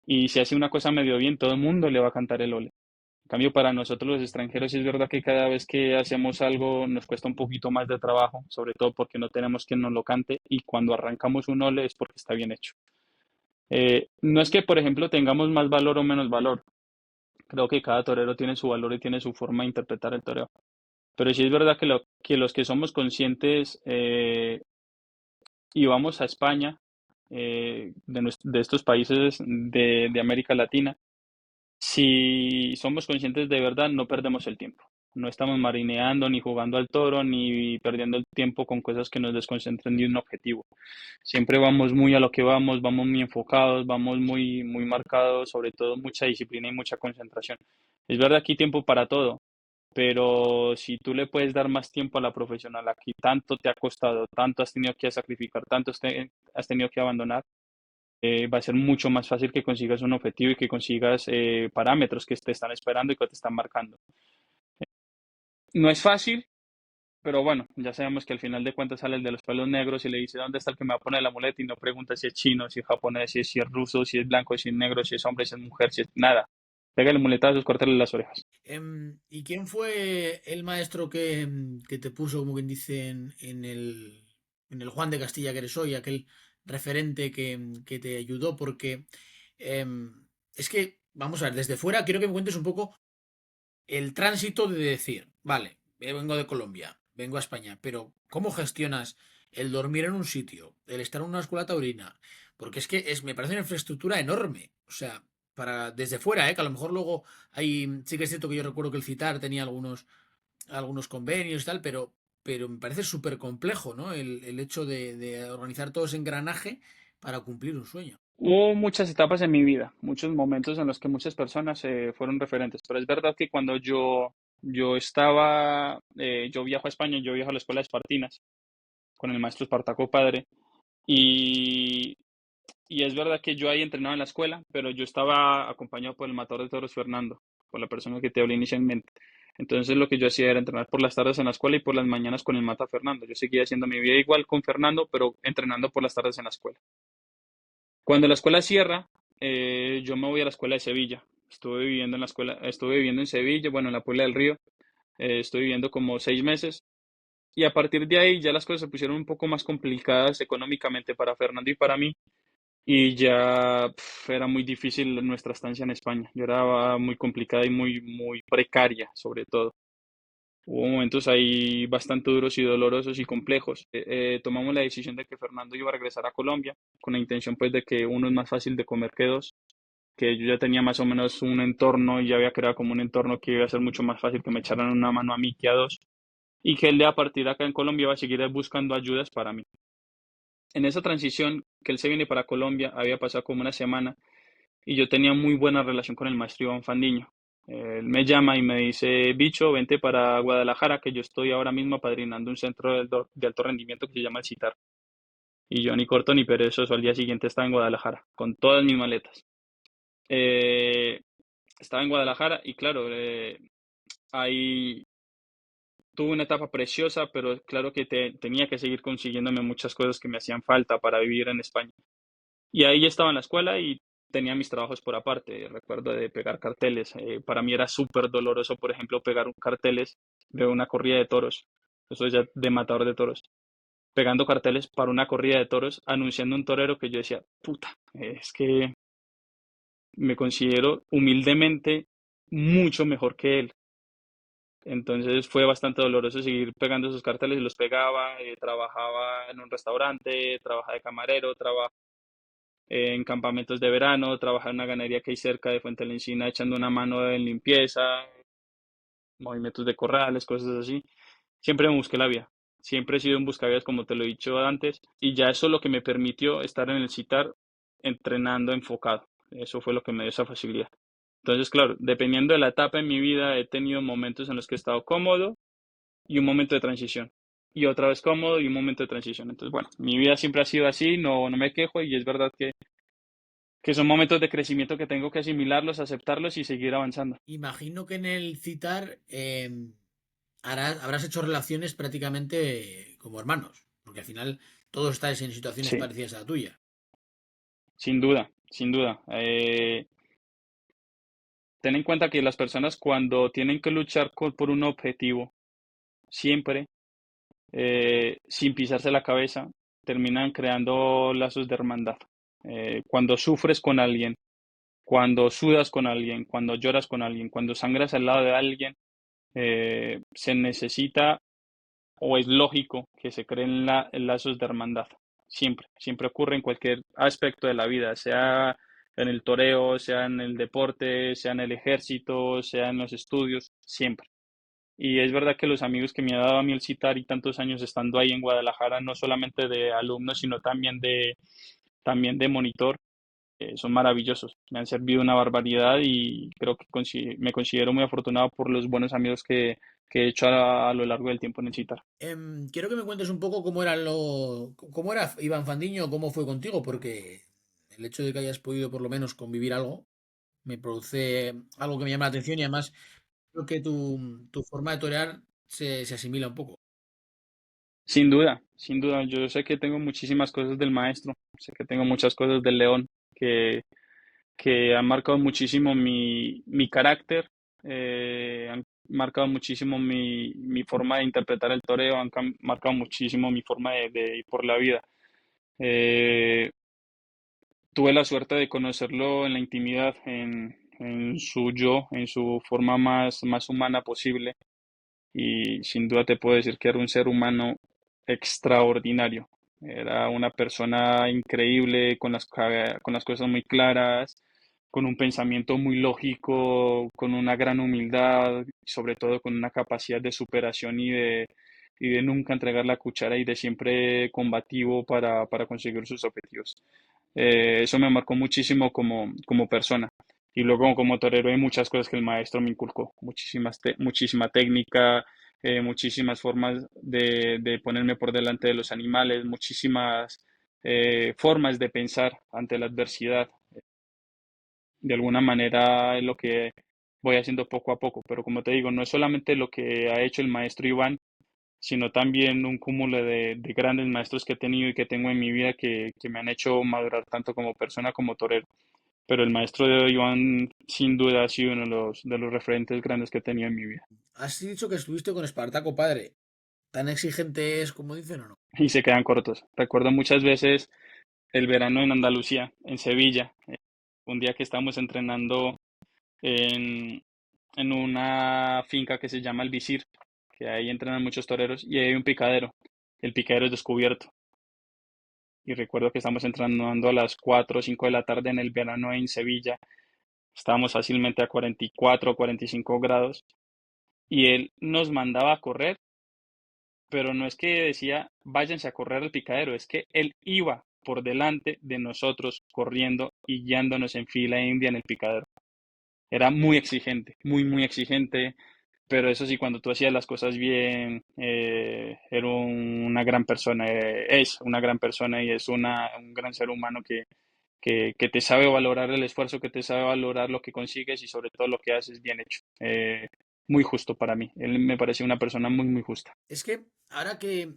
Y si hace una cosa medio bien, todo el mundo le va a cantar el ole. En cambio, para nosotros los extranjeros sí es verdad que cada vez que hacemos algo nos cuesta un poquito más de trabajo, sobre todo porque no tenemos quien nos lo cante y cuando arrancamos un ole es porque está bien hecho. No es que, por ejemplo, tengamos más valor o menos valor. Creo que cada torero tiene su valor y tiene su forma de interpretar el toreo. Pero sí es verdad que los que somos conscientes y vamos a España, de estos países de América Latina, si somos conscientes de verdad, no perdemos el tiempo. No estamos marineando, ni jugando al toro, ni perdiendo el tiempo con cosas que nos desconcentren de un objetivo. Siempre vamos muy a lo que vamos muy enfocados, vamos muy, muy marcados, sobre todo mucha disciplina y mucha concentración. Es verdad que hay tiempo para todo, pero si tú le puedes dar más tiempo a la profesional, aquí tanto te ha costado, tanto has tenido que sacrificar, tanto has tenido que abandonar, va a ser mucho más fácil que consigas un objetivo y que consigas parámetros que te están esperando y que te están marcando. No es fácil, pero bueno, ya sabemos que al final de cuentas sale el de los pelos negros y le dice dónde está el que me va a poner la muleta y no pregunta si es chino, si es japonés, si es ruso, si es blanco, si es negro, si es hombre, si es mujer, si es nada. Pégale muletazos, córtale las orejas. ¿Y quién fue el maestro que te puso, como quien dice, en el Juan de Castilla que eres hoy, aquel referente que te ayudó? Porque es que, vamos a ver, desde fuera quiero que me cuentes un poco el tránsito de decir, vale, vengo de Colombia, vengo a España, pero ¿cómo gestionas el dormir en un sitio, el estar en una escuela taurina? Porque es que me parece una infraestructura enorme. O sea, para desde fuera, que a lo mejor luego sí que es cierto que yo recuerdo que el CITAR tenía algunos convenios y tal, pero me parece súper complejo, ¿no? El hecho de organizar todo ese engranaje para cumplir un sueño. Hubo muchas etapas en mi vida, muchos momentos en los que muchas personas fueron referentes, pero es verdad que cuando yo viajo a España, yo viajo a la escuela de Espartinas con el maestro Espartaco Padre, y, y es verdad que yo ahí entrenaba en la escuela, pero yo estaba acompañado por el matador de toros Fernando, por la persona que te hablé inicialmente. Entonces lo que yo hacía era entrenar por las tardes en la escuela y por las mañanas con el mata Fernando. Yo seguía haciendo mi vida igual con Fernando, pero entrenando por las tardes en la escuela. Cuando la escuela cierra, yo me voy a la escuela de Sevilla. Estuve viviendo en Sevilla, bueno, en la Puebla del Río. Estuve viviendo como 6 meses y a partir de ahí ya las cosas se pusieron un poco más complicadas económicamente para Fernando y para mí y ya era muy difícil nuestra estancia en España. Yo era muy complicada y muy, muy precaria, sobre todo. Hubo momentos ahí bastante duros y dolorosos y complejos. Tomamos la decisión de que Fernando iba a regresar a Colombia con la intención pues de que uno es más fácil de comer que dos, que yo ya tenía más o menos un entorno y ya había creado como un entorno que iba a ser mucho más fácil que me echaran una mano a mí que a dos y que él de a partir de acá en Colombia va a seguir buscando ayudas para mí. En esa transición que él se viene para Colombia había pasado como una semana y yo tenía muy buena relación con el maestro Iván Fandiño. Él me llama y me dice, Bicho, vente para Guadalajara, que yo estoy ahora mismo apadrinando un centro de alto rendimiento que se llama el CITAR. Y yo ni corto ni perezoso, al día siguiente estaba en Guadalajara, con todas mis maletas. Eh, Estaba en Guadalajara y claro, ahí tuve una etapa preciosa, pero claro que tenía que seguir consiguiéndome muchas cosas que me hacían falta para vivir en España. Y ahí estaba en la escuela y tenía mis trabajos por aparte. Recuerdo de pegar carteles. Para mí era súper doloroso, por ejemplo, pegar carteles de una corrida de toros. Eso es ya de matador de toros. Pegando carteles para una corrida de toros, anunciando un torero que yo decía, puta, es que me considero humildemente mucho mejor que él. Entonces fue bastante doloroso seguir pegando esos carteles y los pegaba. Trabajaba en un restaurante, trabajaba de camarero, trabajaba en campamentos de verano, trabajar en una ganadería que hay cerca de Fuente la Encina, echando una mano en limpieza, movimientos de corrales, cosas así. Siempre me busqué la vida. Siempre he sido un buscavidas, como te lo he dicho antes, y ya eso es lo que me permitió estar en el CITAR entrenando enfocado. Eso fue lo que me dio esa facilidad. Entonces, claro, dependiendo de la etapa en mi vida, he tenido momentos en los que he estado cómodo y un momento de transición. Y otra vez cómodo y un momento de transición. Entonces, bueno, mi vida siempre ha sido así, no me quejo y es verdad que son momentos de crecimiento que tengo que asimilarlos, aceptarlos y seguir avanzando. Imagino que en el CITAR habrás hecho relaciones prácticamente como hermanos, porque al final todos estáis en situaciones Sí, parecidas a la tuya. sin duda, sin duda. Ten en cuenta que las personas cuando tienen que luchar por un objetivo, siempre, sin pisarse la cabeza, terminan creando lazos de hermandad. Cuando sufres con alguien, cuando sudas con alguien, cuando lloras con alguien, cuando sangras al lado de alguien, se necesita o es lógico que se creen lazos de hermandad. Siempre, siempre ocurre en cualquier aspecto de la vida, sea en el toreo, sea en el deporte, sea en el ejército, sea en los estudios, siempre. Y es verdad que los amigos que me ha dado a mí el CITAR y tantos años estando ahí en Guadalajara, no solamente de alumno, sino también de monitor, son maravillosos. Me han servido una barbaridad y creo que me considero muy afortunado por los buenos amigos que he hecho a lo largo del tiempo en el CITAR. Quiero que me cuentes un poco cómo era Iván Fandiño, cómo fue contigo, porque el hecho de que hayas podido por lo menos convivir algo, me produce algo que me llama la atención y además creo que tu forma de torear se asimila un poco. Sin duda, sin duda. Yo sé que tengo muchísimas cosas del maestro, sé que tengo muchas cosas del león que, que han marcado muchísimo mi carácter, han marcado muchísimo mi forma de interpretar el toreo, marcado muchísimo mi forma de ir por la vida. Eh, Tuve la suerte de conocerlo en la intimidad, en su yo, en su forma más humana posible. Y sin duda te puedo decir que era un ser humano extraordinario. Era una persona increíble, con las cosas muy claras, con un pensamiento muy lógico, con una gran humildad, sobre todo con una capacidad de superación y de nunca entregar la cuchara y de siempre combativo para conseguir sus objetivos. Eso me marcó muchísimo como persona. Y luego como torero hay muchas cosas que el maestro me inculcó, muchísima técnica, muchísimas formas de ponerme por delante de los animales, muchísimas formas de pensar ante la adversidad. De alguna manera es lo que voy haciendo poco a poco, pero como te digo, no es solamente lo que ha hecho el maestro Iván, sino también un cúmulo de grandes maestros que he tenido y que tengo en mi vida que me han hecho madurar tanto como persona como torero. Pero el maestro de Iván sin duda ha sido uno de los referentes grandes que he tenido en mi vida. Has dicho que estuviste con Espartaco padre. ¿Tan exigente es como dicen o no? Y se quedan cortos. Recuerdo muchas veces el verano en Andalucía, en Sevilla, un día que estábamos entrenando en, en una finca que se llama El Visir, que ahí entrenan muchos toreros, y hay un picadero. El picadero es descubierto. Y recuerdo que estamos entrenando a las 4 o 5 de la tarde en el verano en Sevilla. Estábamos fácilmente a 44 o 45 grados. Y él nos mandaba a correr, pero no es que decía váyanse a correr al picadero, es que él iba por delante de nosotros corriendo y guiándonos en fila india en el picadero. Era muy exigente, muy exigente, pero eso sí, cuando tú hacías las cosas bien, era una gran persona, es una gran persona y es un gran ser humano que te sabe valorar el esfuerzo, que te sabe valorar lo que consigues y sobre todo lo que haces bien hecho. Muy justo para mí. Él me parece una persona muy justa. Es que ahora que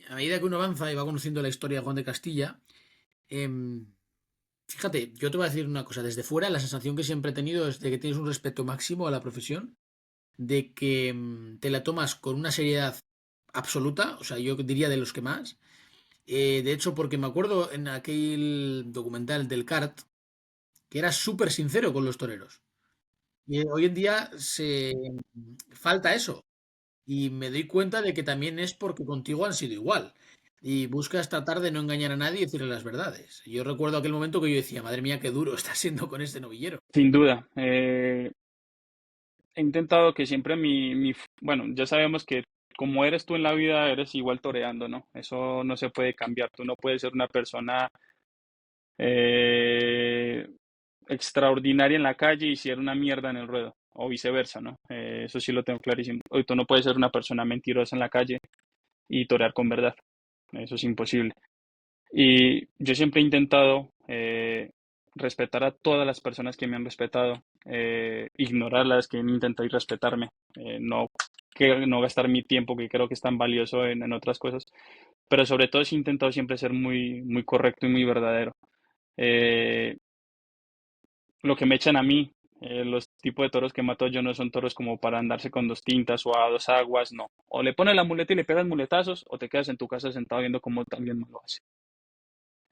a medida que uno avanza y va conociendo la historia de Juan de Castilla, em, fíjate, yo te voy a decir una cosa. Desde fuera, la sensación que siempre he tenido es de que tienes un respeto máximo a la profesión, de que te la tomas con una seriedad absoluta, o sea, yo diría de los que más. De hecho, porque me acuerdo en aquel documental del CART que era súper sincero con los toreros. Y hoy en día se falta eso. Y me doy cuenta de que también es porque contigo han sido igual. Y buscas tratar de no engañar a nadie y decirle las verdades. Yo recuerdo aquel momento que yo decía, madre mía, qué duro está siendo con este novillero. Sin duda. He intentado que siempre bueno, ya sabemos que como eres tú en la vida, eres igual toreando, ¿no? Eso no se puede cambiar. Tú no puedes ser una persona eh, extraordinaria en la calle y ser una mierda en el ruedo, o viceversa, ¿no? Eso sí lo tengo clarísimo. Hoy tú no puedes ser una persona mentirosa en la calle y torear con verdad. Eso es imposible. Y yo siempre he intentado respetar a todas las personas que me han respetado, ignorar las que han intentado irrespetarme, no gastar mi tiempo, que creo que es tan valioso en otras cosas, pero sobre todo he intentado siempre ser muy correcto y muy verdadero. Eh, lo que me echan a mí, los tipos de toros que mato yo no son toros como para andarse con dos tintas o a dos aguas, no. O le pones la muleta y le pegas muletazos, o te quedas en tu casa sentado viendo cómo alguien más lo hace.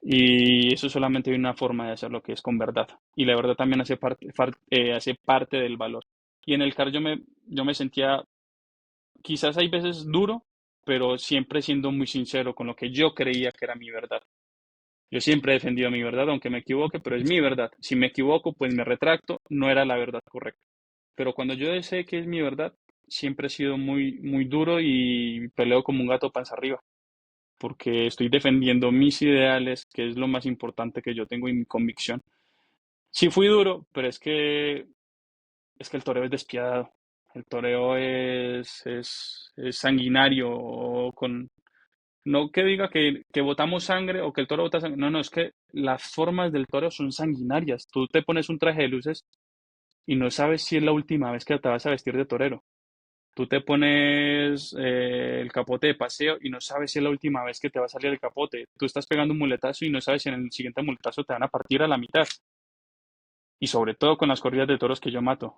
Y eso solamente hay una forma de hacer lo que es con verdad. Y la verdad también hace parte del valor. Y en el CAR yo me sentía, quizás hay veces duro, pero siempre siendo muy sincero con lo que yo creía que era mi verdad. Yo siempre he defendido mi verdad, aunque me equivoque, pero es mi verdad. Si me equivoco, pues me retracto, no era la verdad correcta. Pero cuando yo sé que es mi verdad, siempre he sido muy duro y peleo como un gato panza arriba porque estoy defendiendo mis ideales, que es lo más importante que yo tengo y mi convicción. Sí fui duro, pero es que el toreo es despiadado. El toreo es sanguinario No que diga que botamos sangre o que el toro bota sangre. No, no, es que las formas del toro son sanguinarias. Tú te pones un traje de luces y no sabes si es la última vez que te vas a vestir de torero. Tú te pones el capote de paseo y no sabes si es la última vez que te va a salir el capote. Tú estás pegando un muletazo y no sabes si en el siguiente muletazo te van a partir a la mitad. Y sobre todo con las corridas de toros que yo mato.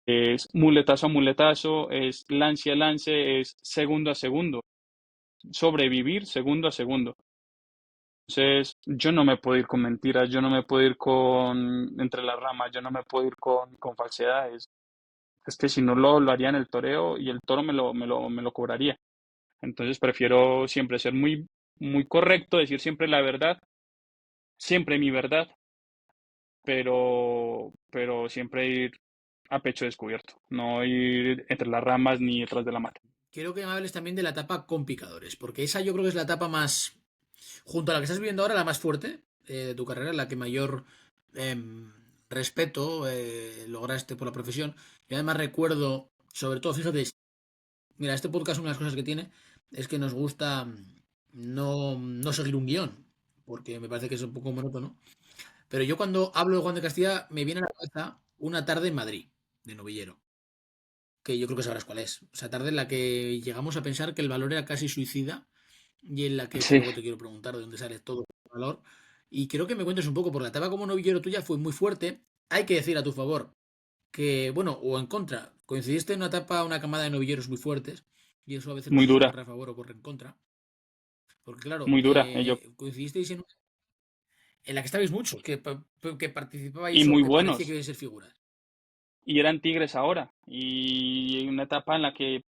Es muletazo a muletazo, es lance a lance, es segundo a segundo. Sobrevivir segundo a segundo. Entonces, yo no me puedo ir con mentiras, yo no me puedo ir con entre las ramas, yo no me puedo ir con falsedades. Es que si no lo haría en el toreo y el toro me lo cobraría. Entonces prefiero siempre ser muy, muy correcto, decir siempre la verdad, siempre mi verdad, pero siempre ir a pecho descubierto, no ir entre las ramas ni detrás de la mata. Quiero que me hables también de la etapa con picadores, porque esa yo creo que es la etapa más, junto a la que estás viviendo ahora, la más fuerte de tu carrera, la que mayor respeto lograste por la profesión. Y además recuerdo, sobre todo, fíjate, mira, este podcast una de las cosas que tiene es que nos gusta no seguir un guión, porque me parece que es un poco monótono. Pero yo cuando hablo de Juan de Castilla me viene a la cabeza una tarde en Madrid, de novillero, que yo creo que sabrás cuál es. Esa tarde en la que llegamos a pensar que el valor era casi suicida y en la que Sí, luego te quiero preguntar de dónde sale todo el valor. Y quiero que me cuentes un poco, porque la etapa como novillero tuya fue muy fuerte. Hay que decir a tu favor que, bueno, o en contra, coincidiste en una etapa, una camada de novilleros muy fuertes, y eso a veces no muy sé si dura, corre a favor o corre en contra. Porque claro, muy dura. coincidisteis en la que estabais muchos, que participabais Y o muy que parecía que buenos. ibais a ser figuras. Y eran tigres ahora. Y una etapa en la que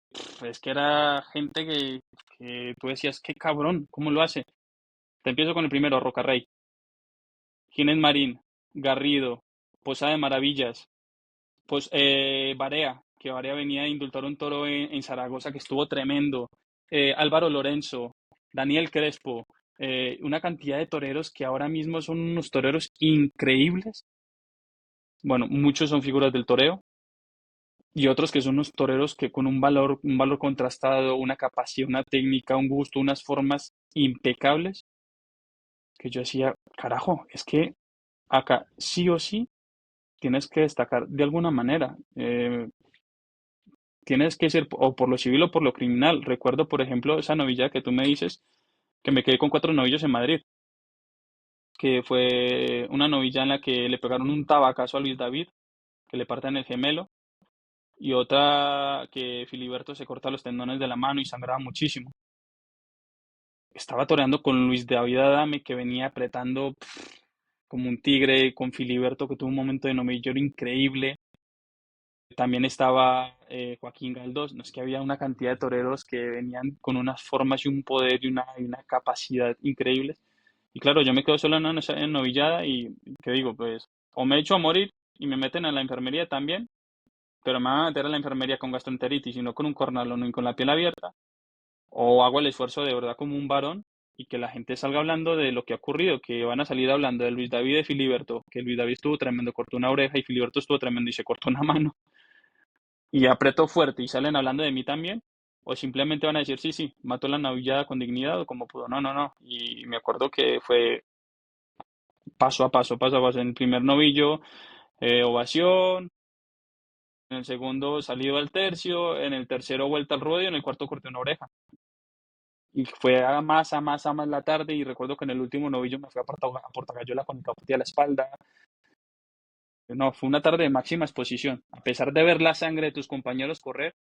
es que era gente que tú decías, qué cabrón, ¿cómo lo hace? Te empiezo con el primero, Rocarrey, Ginés Marín, Garrido, Posada de Maravillas, pues Barea, que Barea venía de indultar un toro en Zaragoza que estuvo tremendo, Álvaro Lorenzo, Daniel Crespo, una cantidad de toreros que ahora mismo son unos toreros increíbles. Bueno, muchos son figuras del toreo y otros que son unos toreros que con un valor contrastado, una capacidad, una técnica, un gusto, unas formas impecables, que yo decía, carajo, es que acá sí o sí tienes que destacar de alguna manera. Tienes que ser o por lo civil o por lo criminal. Recuerdo, por ejemplo, esa novilla que tú me dices, que me quedé con 4 novillos en Madrid, que fue una novilla en la que le pegaron un tabacazo a Luis David, que le parten el gemelo, y otra que Filiberto se corta los tendones de la mano y sangraba muchísimo. Estaba toreando con Luis David Adame, que venía apretando como un tigre, con Filiberto, que tuvo un momento de novillero increíble. También estaba Joaquín Galdós. No es que había una cantidad de toreros que venían con unas formas y un poder y una capacidad increíbles. Y claro, yo me quedo solo en novillada y, ¿qué digo? Pues, o me echo a morir y me meten a la enfermería también, pero me van a meter a la enfermería con gastroenteritis y no con un cornalón y con la piel abierta, o hago el esfuerzo de verdad como un varón y que la gente salga hablando de lo que ha ocurrido, que van a salir hablando de Luis David y de Filiberto, que Luis David estuvo tremendo, cortó una oreja y Filiberto estuvo tremendo y se cortó una mano y aprieto fuerte y salen hablando de mí también, o simplemente van a decir, sí, sí, mató la novillada con dignidad o como pudo. No, no, no. Y me acuerdo que fue paso a paso, paso a paso. En el primer novillo, ovación, en el segundo salido al tercio, en el tercero vuelta al ruedo y en el cuarto corté una oreja. Y fue a más la tarde y recuerdo que en el último novillo me fui a Portagayola con el capote a la espalda. No, fue una tarde de máxima exposición. A pesar de ver la sangre de tus compañeros correr,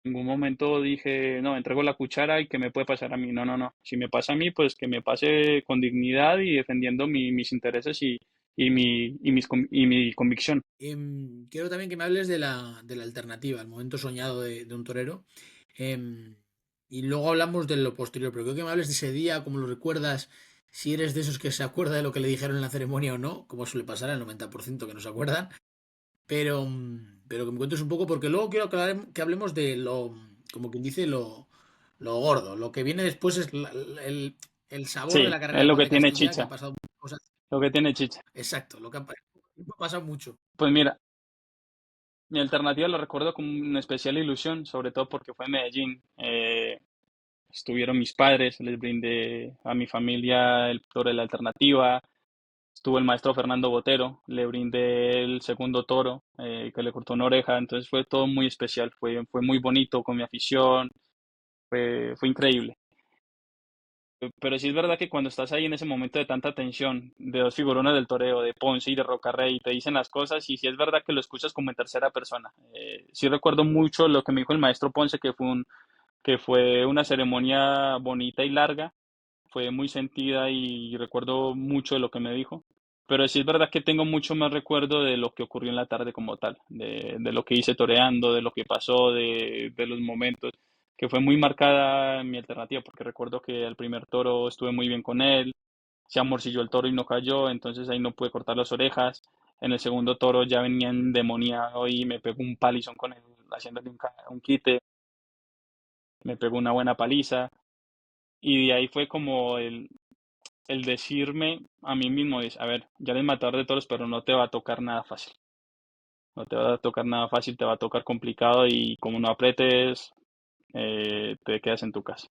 en ningún momento dije, no, entrego la cuchara y que me puede pasar a mí. No, no, no. Si me pasa a mí, pues que me pase con dignidad y defendiendo mis intereses y mi convicción. Quiero también que me hables de la alternativa, el momento soñado de un torero. Em, y luego hablamos de lo posterior, pero creo que me hables de ese día, cómo lo recuerdas, si eres de esos que se acuerda de lo que le dijeron en la ceremonia o no, como suele pasar al 90% que no se acuerdan. Pero que me cuentes un poco, porque luego quiero que hablemos de lo, como quien dice, lo gordo. Lo que viene después es el sabor de Sí, la carrera es de lo Juan que de tiene Castilla, que ha chicha, pasado muchas cosas. lo que tiene chicha. Exacto, ha pasado mucho. Pues mira, mi alternativa lo recuerdo con una especial ilusión, sobre todo porque fue en Medellín. estuvieron mis padres, les brindé a mi familia el toro de la alternativa, estuvo el maestro Fernando Botero, le brindé el segundo toro que le cortó una oreja, entonces fue todo muy especial, fue muy bonito con mi afición, fue increíble. Pero sí es verdad que cuando estás ahí en ese momento de tanta tensión, de dos figurones del toreo, de Ponce y de Rocarrey, te dicen las cosas y sí es verdad que lo escuchas como en tercera persona. Sí recuerdo mucho lo que me dijo el maestro Ponce, que fue una ceremonia bonita y larga, fue muy sentida y recuerdo mucho de lo que me dijo. Pero sí es verdad que tengo mucho más recuerdo de lo que ocurrió en la tarde como tal, de lo que hice toreando, de lo que pasó, de los momentos, que fue muy marcada mi alternativa, porque recuerdo que al primer toro estuve muy bien con él, se amorcilló el toro y no cayó, entonces ahí no pude cortar las orejas. En el segundo toro ya venía endemoniado y me pegó un palizón con él, haciéndole un quite, me pegó una buena paliza. Y de ahí fue como el decirme a mí mismo es, a ver, ya eres matador de toros, pero no te va a tocar nada fácil. No te va a tocar nada fácil, te va a tocar complicado y como no apretes, te quedas en tu casa.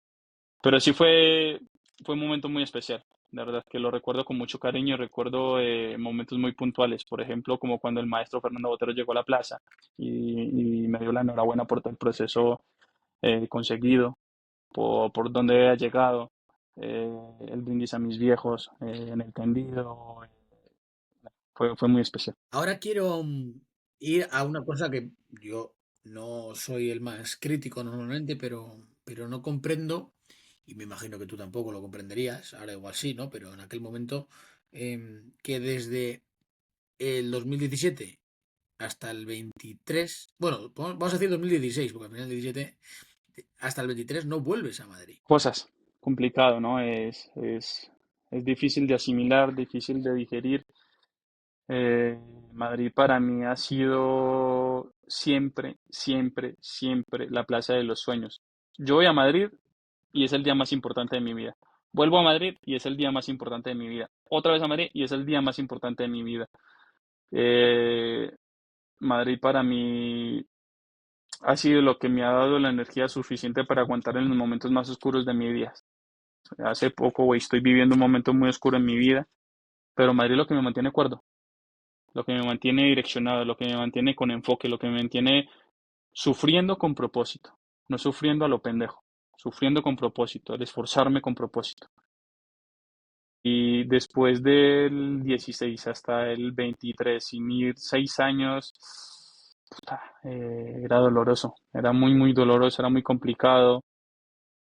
Pero sí fue un momento muy especial. De verdad que lo recuerdo con mucho cariño y recuerdo momentos muy puntuales. Por ejemplo, como cuando el maestro Fernando Botero llegó a la plaza y me dio la enhorabuena por todo el proceso conseguido, por donde había llegado, el brindis a mis viejos en el tendido, fue muy especial. Ahora quiero ir a una cosa que yo no soy el más crítico normalmente, pero no comprendo, y me imagino que tú tampoco lo comprenderías, ahora igual sí, ¿no? Pero en aquel momento, que desde el 2017 hasta el 23, bueno, vamos a decir 2016, porque al final del 17 hasta el 23 no vuelves a Madrid. Cosas, complicado, ¿no? Es difícil de asimilar, difícil de digerir. Eh, Madrid para mí ha sido siempre, siempre, siempre la plaza de los sueños. Yo voy a Madrid y es el día más importante de mi vida. Vuelvo a Madrid y es el día más importante de mi vida. Otra vez a Madrid y es el día más importante de mi vida. Eh, Madrid para mí ha sido lo que me ha dado la energía suficiente para aguantar en los momentos más oscuros de mi vida. Hace poco, güey, estoy viviendo un momento muy oscuro en mi vida, pero Madrid es lo que me mantiene cuerdo, lo que me mantiene direccionado, lo que me mantiene con enfoque, lo que me mantiene sufriendo con propósito, no sufriendo a lo pendejo, sufriendo con propósito, el esforzarme con propósito. Y después del 16 hasta el 23, sin ir 6 años, puta, era doloroso, era muy, muy doloroso, era muy complicado.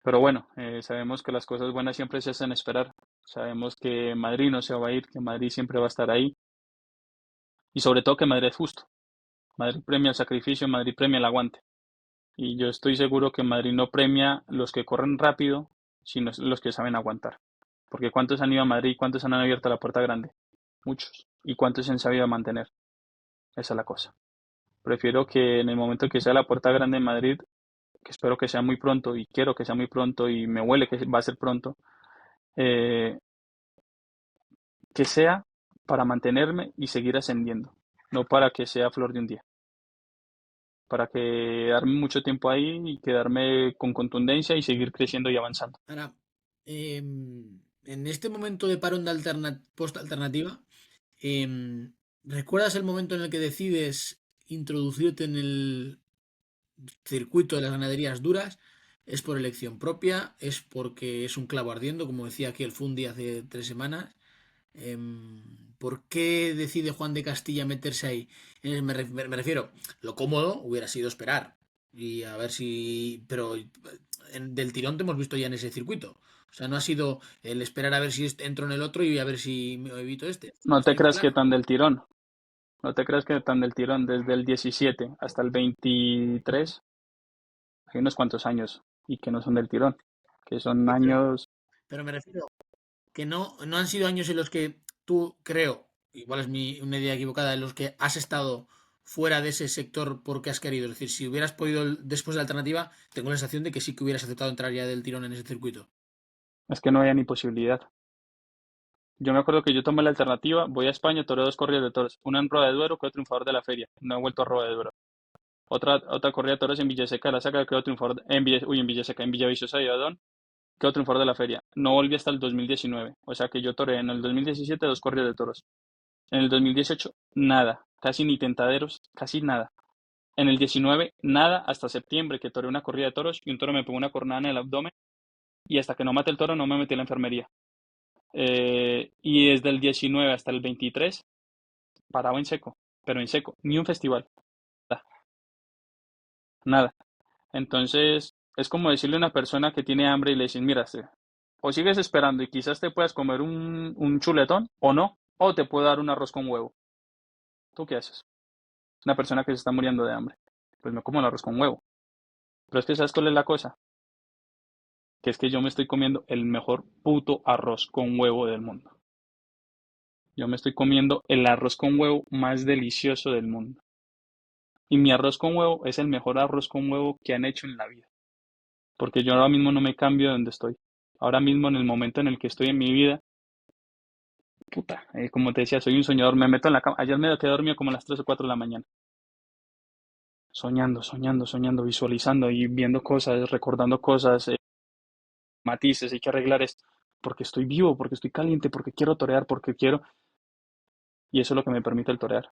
Pero bueno, sabemos que las cosas buenas siempre se hacen esperar. Sabemos que Madrid no se va a ir, que Madrid siempre va a estar ahí. Y sobre todo que Madrid es justo. Madrid premia el sacrificio, Madrid premia el aguante. Y yo estoy seguro que Madrid no premia los que corren rápido, sino los que saben aguantar. Porque ¿cuántos han ido a Madrid? ¿Cuántos han abierto la puerta grande? Muchos. ¿Y cuántos se han sabido mantener? Esa es la cosa. Prefiero que en el momento que sea la puerta grande en Madrid, que espero que sea muy pronto y quiero que sea muy pronto y me huele que va a ser pronto, eh, que sea para mantenerme y seguir ascendiendo, no para que sea flor de un día, para quedarme mucho tiempo ahí y quedarme con contundencia y seguir creciendo y avanzando. Ahora, en este momento de parón de post-alternativa, ¿recuerdas el momento en el que decides introducirte en el circuito de las ganaderías duras? ¿Es por elección propia? ¿Es porque es un clavo ardiendo, como decía aquí el Fundi hace 3 semanas? ¿Por qué decide Juan de Castilla meterse ahí? Me refiero, lo cómodo hubiera sido esperar y a ver si... Pero del tirón te hemos visto ya en ese circuito. O sea, no ha sido el esperar a ver si entro en el otro y a ver si me evito este. No Está te bien creas que claro. tan del tirón, no te creas que tan del tirón, desde el 17 hasta el 23, hay unos cuantos años y que no son del tirón, que son Sí, años. pero me refiero que no han sido años en los que tú, creo, igual es una idea equivocada, en los que has estado fuera de ese sector porque has querido. Es decir, si hubieras podido después de la alternativa, tengo la sensación de que sí que hubieras aceptado entrar ya del tirón en ese circuito. Es que no había ni posibilidad. Yo me acuerdo que yo tomé la alternativa, voy a España, toreo dos corridas de toros, una en Roda de Duero, quedó triunfador de la feria, no he vuelto a Roda de Duero. Otra corrida de toros en Villaseca de la Saca, quedó triunfador en Villaseca, en Villaviciosa de Adón, quedo triunfador de la feria. No volví hasta el 2019. O sea que yo toreé en el 2017 2 corridas de toros. En el 2018, nada. Casi ni tentaderos, casi nada. En el 19, nada hasta septiembre, que toreé una corrida de toros y un toro me pegó una cornada en el abdomen. Y hasta que no maté el toro, no me metí en la enfermería. Y desde el 19 hasta el 23, paraba en seco. Pero en seco. Ni un festival. Nada. Nada. Entonces, es como decirle a una persona que tiene hambre y le dicen, mira, o sigues esperando y quizás te puedas comer un chuletón o no, o te puedo dar un arroz con huevo. ¿Tú qué haces? Una persona que se está muriendo de hambre. Pues me como el arroz con huevo. Pero es que ¿sabes cuál es la cosa? Que es que yo me estoy comiendo el mejor puto arroz con huevo del mundo. Yo me estoy comiendo el arroz con huevo más delicioso del mundo. Y mi arroz con huevo es el mejor arroz con huevo que han hecho en la vida. Porque yo ahora mismo no me cambio de donde estoy. Ahora mismo en el momento en el que estoy en mi vida, puta, como te decía, soy un soñador, me meto en la cama. Ayer me quedé dormido como a las 3 o 4 de la mañana, soñando, soñando, soñando, visualizando y viendo cosas, recordando cosas, matices, hay que arreglar esto, porque estoy vivo, porque estoy caliente, porque quiero torear, porque quiero, y eso es lo que me permite el torear.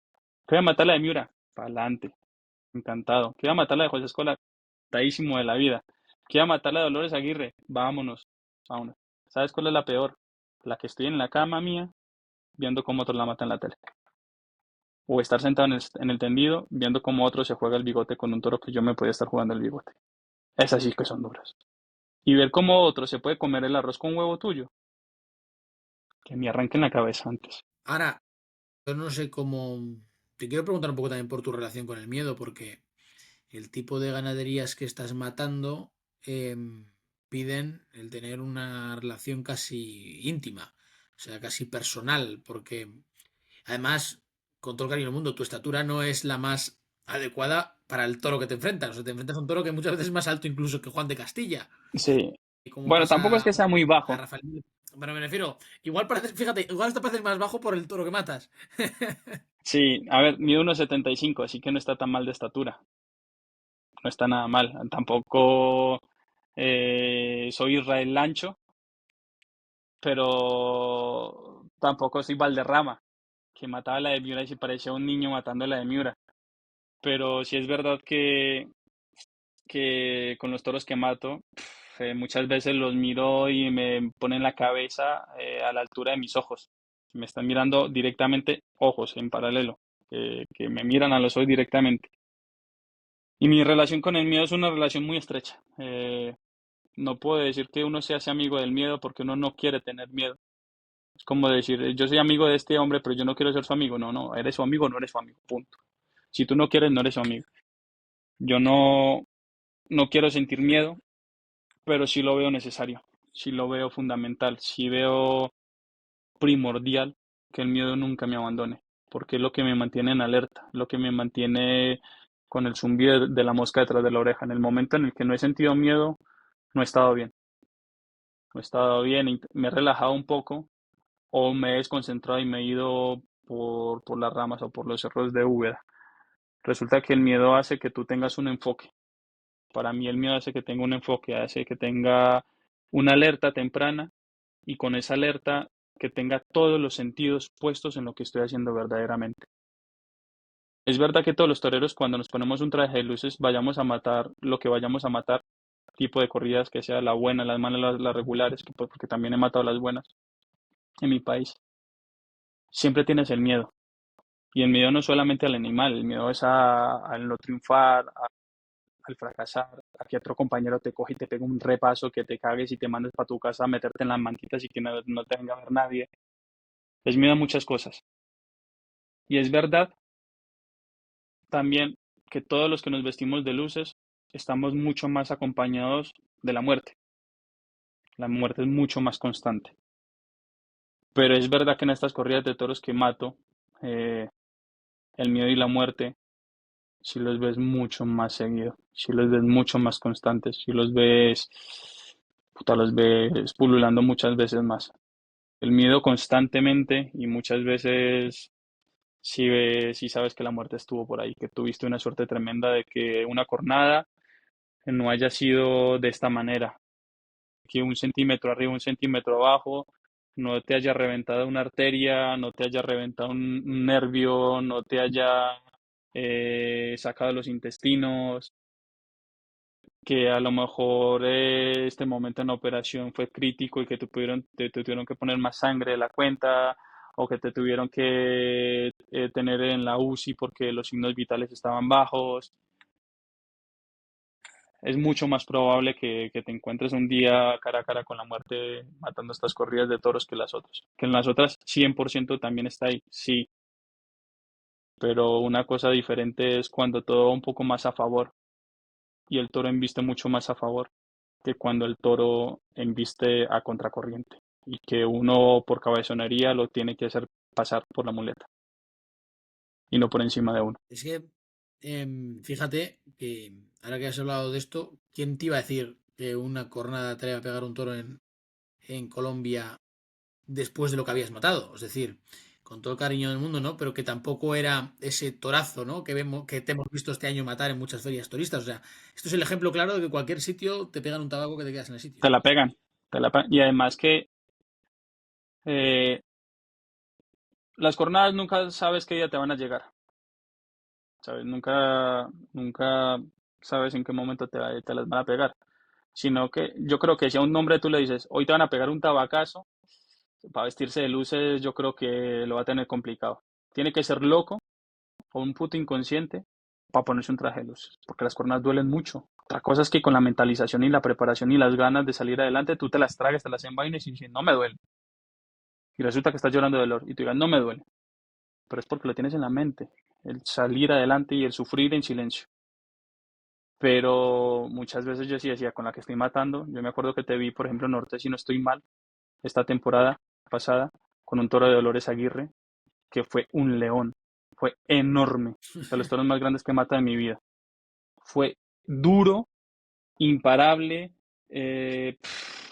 Que voy a matar la de Miura, para adelante, encantado. Que voy a matar la de José Escola, encantadísimo de la vida. Que voy a matar la de Dolores Aguirre, vámonos, vámonos. ¿Sabes cuál es la peor? La que estoy en la cama mía, viendo cómo otros la matan en la tele. O estar sentado en el tendido viendo cómo otro se juega el bigote con un toro que yo me podía estar jugando el bigote. Esas sí que son duras. Y ver cómo otro se puede comer el arroz con huevo tuyo, que me arranque en la cabeza antes. Ahora, yo no sé cómo... Te quiero preguntar un poco también por tu relación con el miedo, porque el tipo de ganaderías que estás matando piden el tener una relación casi íntima, o sea, casi personal, porque además, con todo el cariño del mundo, tu estatura no es la más adecuada para el toro que te enfrentas. O sea, te enfrentas a un toro que muchas veces es más alto incluso que Juan de Castilla. Sí. Y como Bueno, tampoco es pasa que sea muy a bajo. Rafael. Bueno, me refiero, igual pareces, fíjate, igual te pareces más bajo por el toro que matas. Sí, a ver, mido 1,75, así que no está tan mal de estatura. No está nada mal. Tampoco soy Israel Lancho, pero tampoco soy Valderrama, que mataba a la de Miura y se parecía a un niño matando a la de Miura. Pero sí es verdad que con los toros que mato, muchas veces los miro y me ponen la cabeza a la altura de mis ojos. Me están mirando directamente, ojos en paralelo, que me miran a los ojos directamente. Y mi relación con el miedo es una relación muy estrecha. No puedo decir que uno se hace amigo del miedo porque uno no quiere tener miedo. Es como decir, yo soy amigo de este hombre, pero yo no quiero ser su amigo. No, no, eres su amigo o no eres su amigo, punto. Si tú no quieres, no eres su amigo. Yo no quiero sentir miedo, pero sí lo veo necesario, sí lo veo fundamental, sí veo primordial que el miedo nunca me abandone, porque es lo que me mantiene en alerta, lo que me mantiene con el zumbido de la mosca detrás de la oreja. En el momento en el que no he sentido miedo, no he estado bien, no he estado bien, me he relajado un poco o me he desconcentrado y me he ido por las ramas o por los cerros de Úbeda. Resulta que el miedo hace que tú tengas un enfoque. Para mí el miedo hace que tenga un enfoque, hace que tenga una alerta temprana y con esa alerta que tenga todos los sentidos puestos en lo que estoy haciendo verdaderamente. Es verdad que todos los toreros cuando nos ponemos un traje de luces vayamos a matar lo que vayamos a matar, tipo de corridas que sea la buena, las malas, las regulares, porque también he matado las buenas en mi país. Siempre tienes el miedo. Y el miedo no solamente al animal, el miedo es al no triunfar, al fracasar, a que otro compañero te coge y te pegue un repaso, que te cagues y te mandes para tu casa a meterte en las mantitas y que no te venga a ver nadie. Es miedo a muchas cosas. Y es verdad también que todos los que nos vestimos de luces estamos mucho más acompañados de la muerte. La muerte es mucho más constante. Pero es verdad que en estas corridas de toros que mato, eh, el miedo y la muerte, si los ves mucho más seguido, si los ves mucho más constantes, si los ves, puta, los ves pululando muchas veces más. El miedo constantemente y muchas veces si sabes que la muerte estuvo por ahí, que tuviste una suerte tremenda de que una cornada no haya sido de esta manera, que 1 centímetro arriba, 1 centímetro abajo, no te haya reventado una arteria, no te haya reventado un nervio, no te haya sacado los intestinos, que a lo mejor este momento en la operación fue crítico y que te tuvieron que poner más sangre de la cuenta o que te tuvieron que tener en la UCI porque los signos vitales estaban bajos. Es mucho más probable que te encuentres un día cara a cara con la muerte matando estas corridas de toros que las otras. Que en las otras 100% también está ahí, sí, pero una cosa diferente es cuando todo va un poco más a favor y el toro embiste mucho más a favor que cuando el toro embiste a contracorriente y que uno por cabezonería lo tiene que hacer pasar por la muleta y no por encima de uno. Es que, fíjate que ahora que has hablado de esto, ¿quién te iba a decir que una cornada te iba a pegar un toro en Colombia después de lo que habías matado? Es decir, con todo el cariño del mundo, ¿no? Pero que tampoco era ese torazo, ¿no? Que vemos, que te hemos visto este año matar en muchas ferias turistas. O sea, esto es el ejemplo claro de que cualquier sitio te pegan un tabaco que te quedas en el sitio. Te la pegan, y además que eh, las jornadas nunca sabes qué día te van a llegar, ¿sabes? Nunca sabes en qué momento te las van a pegar, sino que yo creo que si a un hombre tú le dices, hoy te van a pegar un tabacazo, para vestirse de luces yo creo que lo va a tener complicado. Tiene que ser loco o un puto inconsciente para ponerse un traje de luces, porque las cornadas duelen mucho. Otra cosa es que con la mentalización y la preparación y las ganas de salir adelante, tú te las tragas, te las envaines y dices, no me duele. Y resulta que estás llorando de dolor y tú digas, no me duele. Pero es porque lo tienes en la mente, el salir adelante y el sufrir en silencio. Pero muchas veces yo sí decía, con la que estoy matando, yo me acuerdo que te vi, por ejemplo, en Norte, si no estoy mal, esta temporada pasada, con un toro de Dolores Aguirre, que fue un león, fue enorme, de los toros más grandes que mata de mi vida. Fue duro, imparable,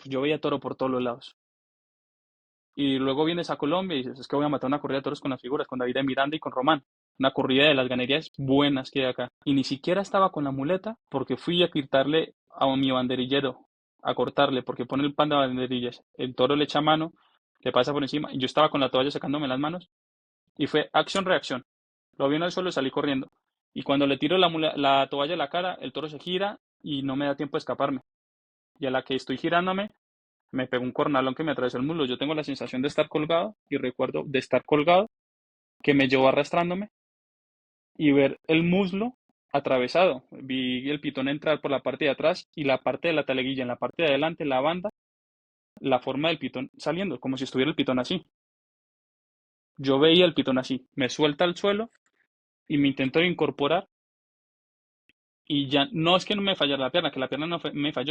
yo veía toro por todos los lados. Y luego vienes a Colombia y dices, es que voy a matar una corrida de toros con las figuras, con David de Miranda y con Román. Una corrida de las ganaderías buenas que hay acá. Y ni siquiera estaba con la muleta porque fui a quitarle a mi banderillero, a cortarle, porque pone el pan de banderillas. El toro le echa mano, le pasa por encima y yo estaba con la toalla sacándome las manos y fue acción-reacción. Lo vi en el suelo y salí corriendo. Y cuando le tiro la toalla a la cara, el toro se gira y no me da tiempo de escaparme. Y a la que estoy girándome, me pegó un cornalón que me atravesó el muslo. Yo tengo la sensación de estar colgado y recuerdo de estar colgado que me llevó arrastrándome y ver el muslo atravesado. Vi el pitón entrar por la parte de atrás y la parte de la taleguilla en la parte de adelante, la banda, la forma del pitón saliendo, como si estuviera el pitón así. Yo veía el pitón así, me suelta al suelo y me intento incorporar y ya no es que no me fallara la pierna, que la pierna no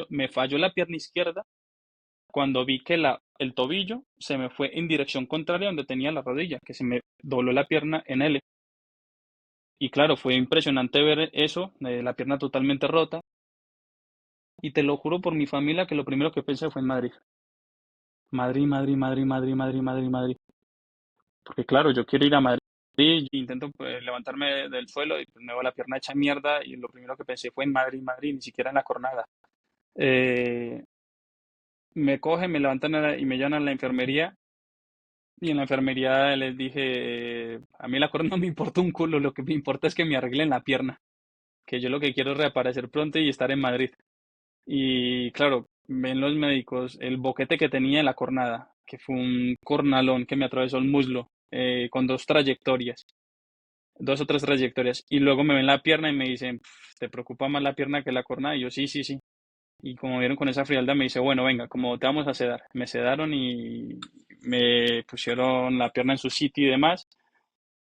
me falló la pierna izquierda cuando vi que el tobillo se me fue en dirección contraria donde tenía la rodilla, que se me dobló la pierna en L. Y claro, fue impresionante ver eso, la pierna totalmente rota. Y te lo juro por mi familia que lo primero que pensé fue en Madrid. Madrid, Madrid, Madrid, Madrid, Madrid, Madrid, Madrid. Porque claro, yo quiero ir a Madrid, intento pues, levantarme del suelo y pues, me veo la pierna hecha mierda y lo primero que pensé fue en Madrid, Madrid, ni siquiera en la cornada. Eh, Me cogen, me levantan y me llevan a la enfermería y en la enfermería les dije, a mí la corona no me importa un culo, lo que me importa es que me arreglen la pierna, que yo lo que quiero es reaparecer pronto y estar en Madrid. Y claro, ven los médicos el boquete que tenía en la cornada, que fue un cornalón que me atravesó el muslo, con dos o tres trayectorias. Y luego me ven la pierna y me dicen, ¿te preocupa más la pierna que la cornada? Y yo, sí, sí, sí. Y como vieron con esa frialdad, me dice, bueno, venga, como te vamos a sedar. Me sedaron y me pusieron la pierna en su sitio y demás.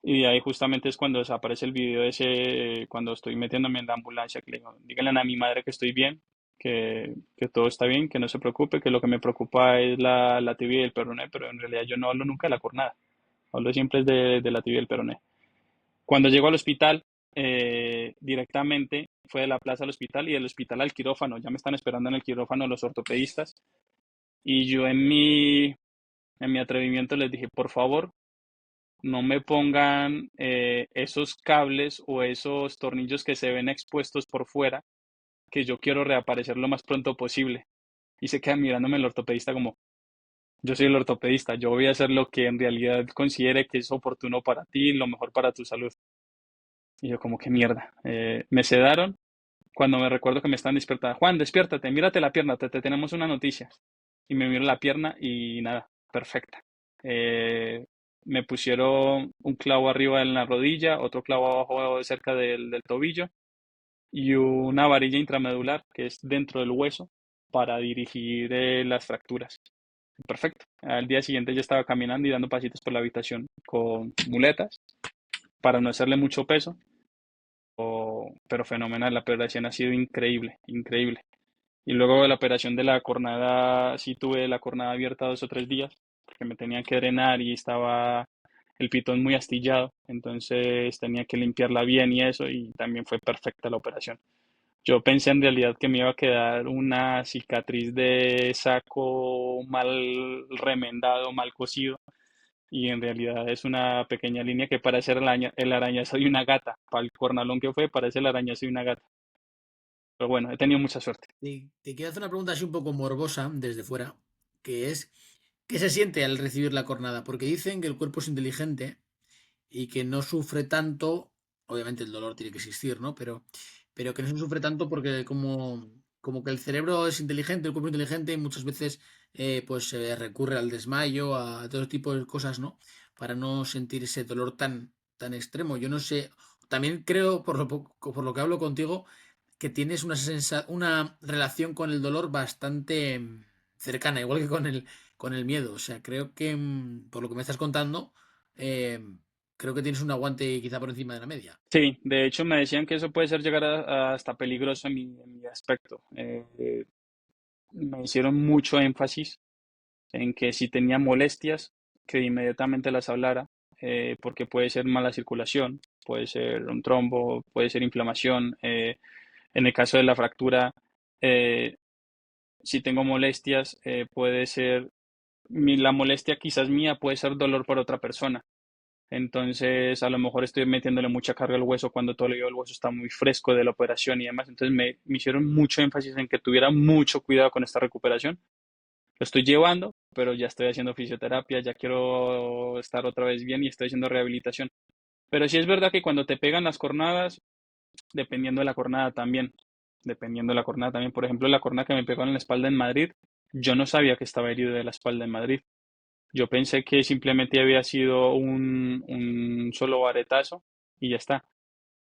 Y ahí justamente es cuando desaparece el video ese, cuando estoy metiéndome en la ambulancia, que le digo, díganle a mi madre que estoy bien, que todo está bien, que no se preocupe, que lo que me preocupa es la tibia y el peroné, pero en realidad yo no hablo nunca de la cornada, hablo siempre es de la tibia y el peroné. Cuando llego al hospital, directamente fue de la plaza al hospital y del hospital al quirófano, ya me están esperando en el quirófano los ortopedistas, y yo en mi atrevimiento les dije, por favor, no me pongan esos cables o esos tornillos que se ven expuestos por fuera, que yo quiero reaparecer lo más pronto posible. Y se queda mirándome el ortopedista como, yo soy el ortopedista, yo voy a hacer lo que en realidad considere que es oportuno para ti, lo mejor para tu salud. Y yo como, qué mierda. Me sedaron cuando me recuerdo que me estaban despertando. Juan, despiértate, mírate la pierna, te tenemos una noticia. Y me miro la pierna y nada, perfecta. Eh, Me pusieron un clavo arriba en la rodilla, otro clavo abajo cerca del tobillo y una varilla intramedular que es dentro del hueso para dirigir las fracturas. Perfecto. Al día siguiente ya estaba caminando y dando pasitos por la habitación con muletas para no hacerle mucho peso, pero fenomenal. La operación ha sido increíble, increíble. Y luego de la operación de la cornada, sí tuve la cornada abierta 2 o 3 días, porque me tenían que drenar y estaba el pitón muy astillado, entonces tenía que limpiarla bien y eso, y también fue perfecta la operación. Yo pensé en realidad que me iba a quedar una cicatriz de saco mal remendado, mal cosido, y en realidad es una pequeña línea que parece el arañazo de una gata. Para el cornalón que fue, parece el arañazo de una gata. Pero bueno, he tenido mucha suerte. Te quiero hacer una pregunta así un poco morbosa desde fuera, que es, ¿qué se siente al recibir la cornada? Porque dicen que el cuerpo es inteligente y que no sufre tanto, obviamente el dolor tiene que existir, ¿no? Pero que no se sufre tanto porque como que el cerebro es inteligente, el cuerpo es inteligente y muchas veces pues se recurre al desmayo, a todo tipo de cosas, ¿no? Para no sentir ese dolor tan extremo. Yo no sé, también creo, por lo que hablo contigo, que tienes una relación con el dolor bastante cercana, igual que con el miedo. O sea, creo que, por lo que me estás contando, eh, creo que tienes un aguante quizá por encima de la media. Sí, de hecho me decían que eso puede ser llegar hasta peligroso en mi aspecto. Me hicieron mucho énfasis en que si tenía molestias, que inmediatamente las hablara, porque puede ser mala circulación, puede ser un trombo, puede ser inflamación. En el caso de la fractura, eh, si tengo molestias, puede ser, la molestia quizás mía puede ser dolor para otra persona. Entonces, a lo mejor estoy metiéndole mucha carga al hueso cuando todavía el hueso está muy fresco de la operación y demás. Entonces, me hicieron mucho énfasis en que tuviera mucho cuidado con esta recuperación. Lo estoy llevando, pero ya estoy haciendo fisioterapia, ya quiero estar otra vez bien y estoy haciendo rehabilitación. Pero sí es verdad que cuando te pegan las cornadas, dependiendo de la cornada también, dependiendo de la cornada también, por ejemplo, la cornada que me pegó en la espalda en Madrid, yo no sabía que estaba herido de la espalda en Madrid. Yo pensé que simplemente había sido un solo varetazo y ya está.